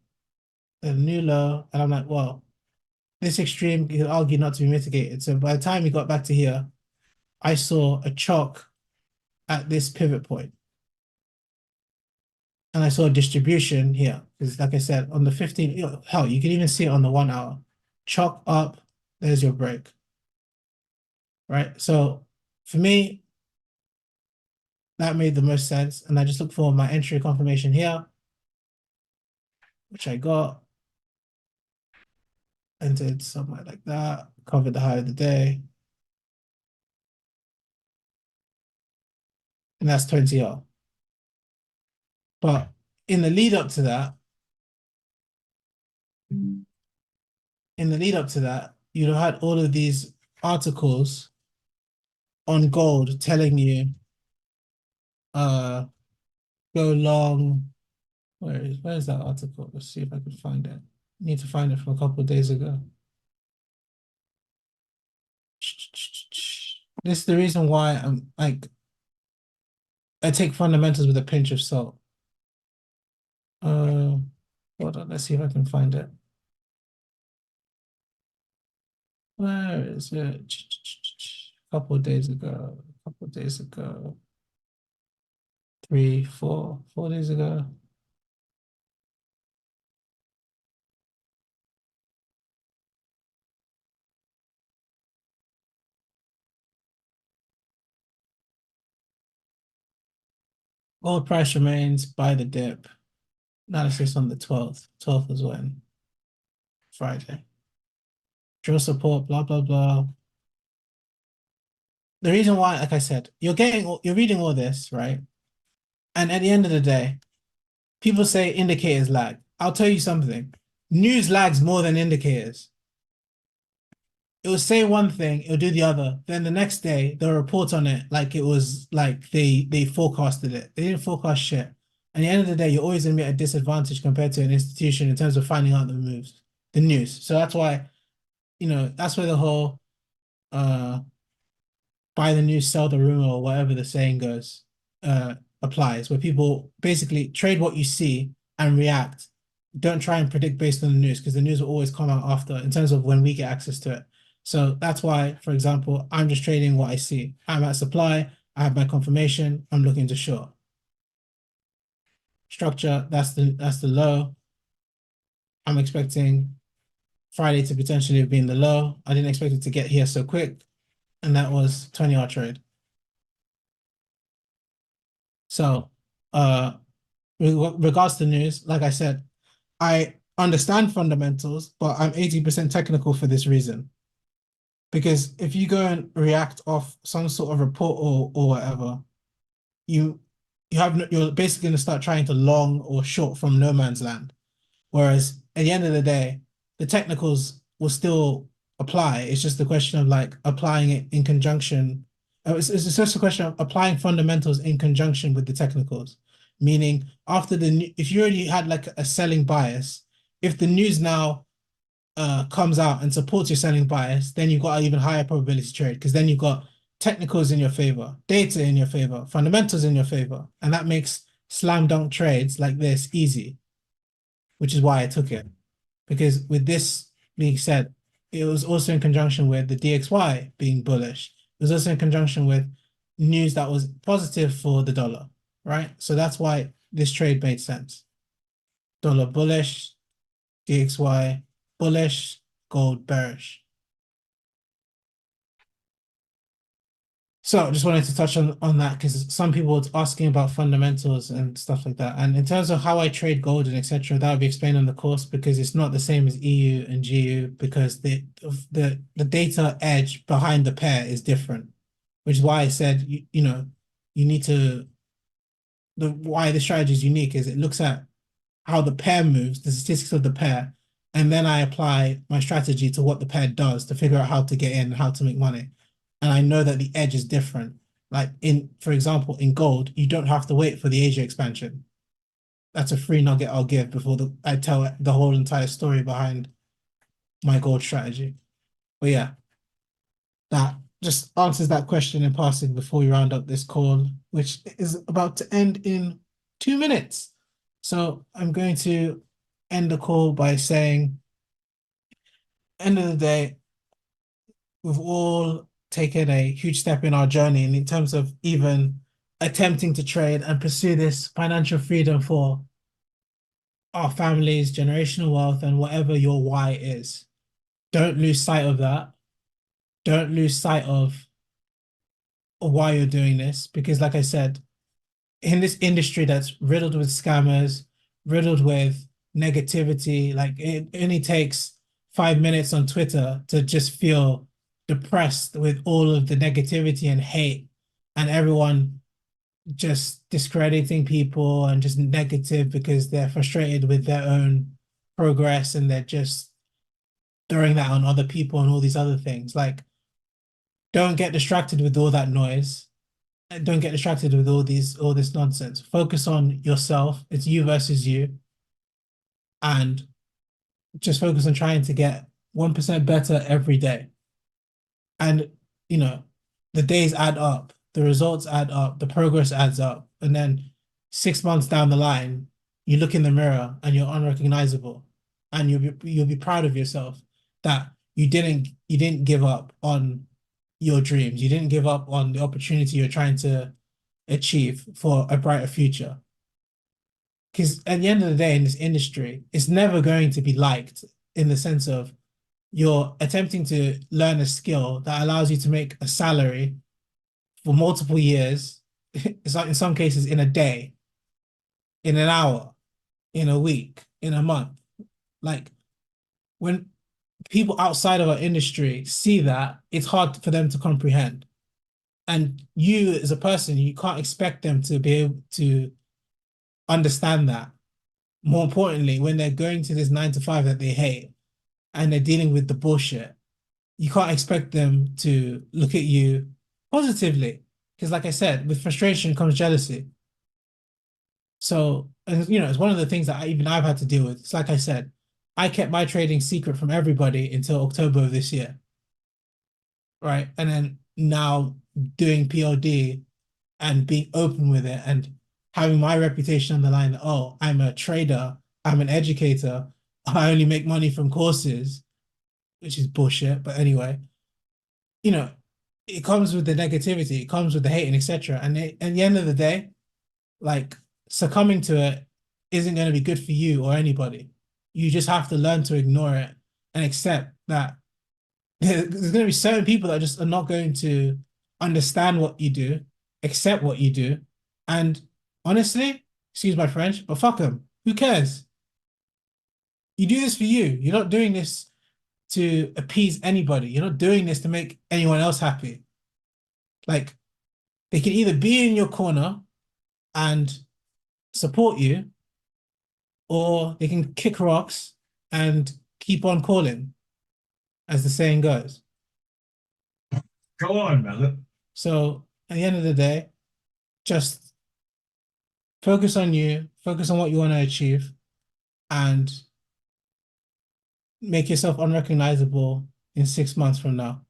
Speaker 1: A new low. And I'm like, well, this extreme, you could argue not to be mitigated. So by the time we got back to here, I saw a chalk at this pivot point. And I saw a distribution here. Because like I said, on the 15, hell, you can even see it on the 1 hour. Chalk up, there's your break. Right? So for me, that made the most sense. And I just look for my entry confirmation here, which I got. Entered somewhere like that, covered the high of the day. And that's 20R. But in the lead up to that, in the lead up to that, you'd have had all of these articles on gold telling you, uh, go long. Where is that article? Let's see if I can find it. Need to find it from a couple of days ago. This is the reason why I'm like, I take fundamentals with a pinch of salt. Uh, Hold on, let's see if I can find it. Where is it? A couple of days ago. A couple of days ago. 4 days ago. Gold price remains by the dip. Analysis on the 12th. 12th was when? Friday. Drill support, blah, blah, blah. The reason why, like I said, you're reading all this, right? And at the end of the day, people say indicators lag. I'll tell you something. News lags more than indicators. It will say one thing, it'll do the other. Then the next day, they'll report on it like it was like they forecasted it. They didn't forecast shit. At the end of the day, you're always gonna be at a disadvantage compared to an institution in terms of finding out the moves, the news. So that's why, that's where the whole buy the news, sell the rumor, or whatever the saying goes, applies, where people basically trade what you see and react. Don't try and predict based on the news because the news will always come out after in terms of when we get access to it. So that's why, for example, I'm just trading what I see. I'm at supply, I have my confirmation, I'm looking to short. Structure, that's the low. I'm expecting Friday to potentially have been the low. I didn't expect it to get here so quick, and that was 20-hour trade. So, with regards to news, like I said, I understand fundamentals, but I'm 80% technical for this reason. Because if you go and react off some sort of report or whatever, you're basically going to start trying to long or short from no man's land. Whereas at the end of the day, the technicals will still apply. It's just a question of like applying it in conjunction. It's just a question of applying fundamentals in conjunction with the technicals. Meaning if you already had like a selling bias, if the news now comes out and supports your selling bias, then you've got an even higher probability trade because then you've got technicals in your favor, data in your favor, fundamentals in your favor, and that makes slam dunk trades like this easy, which is why I took it. Because with this being said, it was also in conjunction with the DXY being bullish. It was also in conjunction with news that was positive for the dollar, right? So that's why this trade made sense. Dollar bullish, DXY bullish, gold bearish. So I just wanted to touch on that because some people were asking about fundamentals and stuff like that. And in terms of how I trade gold and etc., that will be explained on the course because it's not the same as EU and GU because the data edge behind the pair is different, which is why I said you need to why the strategy is unique is it looks at how the pair moves, the statistics of the pair, and then I apply my strategy to what the pair does to figure out how to get in and how to make money. And I know that the edge is different. Like for example, in gold, you don't have to wait for the Asia expansion. That's a free nugget I'll give before I tell the whole entire story behind my gold strategy. But yeah, that just answers that question in passing before we round up this call, which is about to end in 2 minutes. So I'm going to end the call by saying, end of the day, we've all taken a huge step in our journey in terms of even attempting to trade and pursue this financial freedom for our families, generational wealth, and whatever your why is. Don't lose sight of that. Don't lose sight of why you're doing this, because like I said, in this industry that's riddled with scammers, riddled with negativity, like it only takes 5 minutes on Twitter to just feel depressed with all of the negativity and hate and everyone just discrediting people and just negative because they're frustrated with their own progress and they're just throwing that on other people and all these other things. Like, don't get distracted with all that noise. And don't get distracted with all this nonsense. Focus on yourself. It's you versus you. And just focus on trying to get 1% better every day. And, you know, the days add up, the results add up, the progress adds up. And then 6 months down the line, you look in the mirror and you're unrecognizable. And you'll be proud of yourself that you didn't give up on your dreams. You didn't give up on the opportunity you're trying to achieve for a brighter future. Because at the end of the day, in this industry, it's never going to be liked in the sense of you're attempting to learn a skill that allows you to make a salary for multiple years. It's like in some cases in a day, in an hour, in a week, in a month. Like when people outside of our industry see that, it's hard for them to comprehend. And you as a person, you can't expect them to be able to understand that. More importantly, when they're going to this 9 to 5 that they hate and they're dealing with the bullshit, you can't expect them to look at you positively. Because, like I said, with frustration comes jealousy. So, and you know, it's one of the things that I've had to deal with. It's like I said, I kept my trading secret from everybody until October of this year, right? And then now doing PLD and being open with it and having my reputation on the line that, oh, I'm a trader, I'm an educator, I only make money from courses, which is bullshit. But anyway, you know, it comes with the negativity, it comes with the hate and etc. And at the end of the day, like succumbing to it isn't going to be good for you or anybody. You just have to learn to ignore it and accept that there's going to be certain people that just are not going to understand what you do, accept what you do. And honestly, excuse my French, but fuck them. Who cares? You do this for you. You're not doing this to appease anybody. You're not doing this to make anyone else happy. Like, they can either be in your corner and support you, or they can kick rocks and keep on calling, as the saying goes.
Speaker 2: Go on, man.
Speaker 1: So at the end of the day, just focus on you, focus on what you want to achieve, and make yourself unrecognizable in 6 months from now.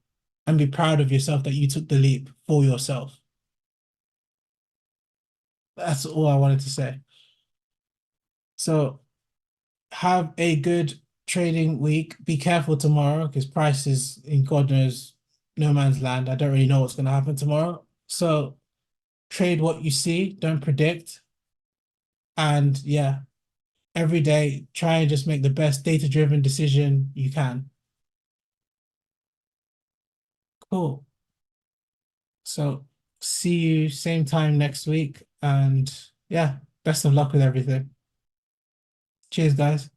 Speaker 1: And be proud of yourself that you took the leap for yourself. That's all I wanted to say. So have a good trading week. Be careful tomorrow because price is in God knows no man's land. I don't really know what's going to happen tomorrow. So trade what you see, don't predict. And yeah, every day try and just make the best data-driven decision you can. Cool. So see you same time next week. And yeah, best of luck with everything. Cheers, guys.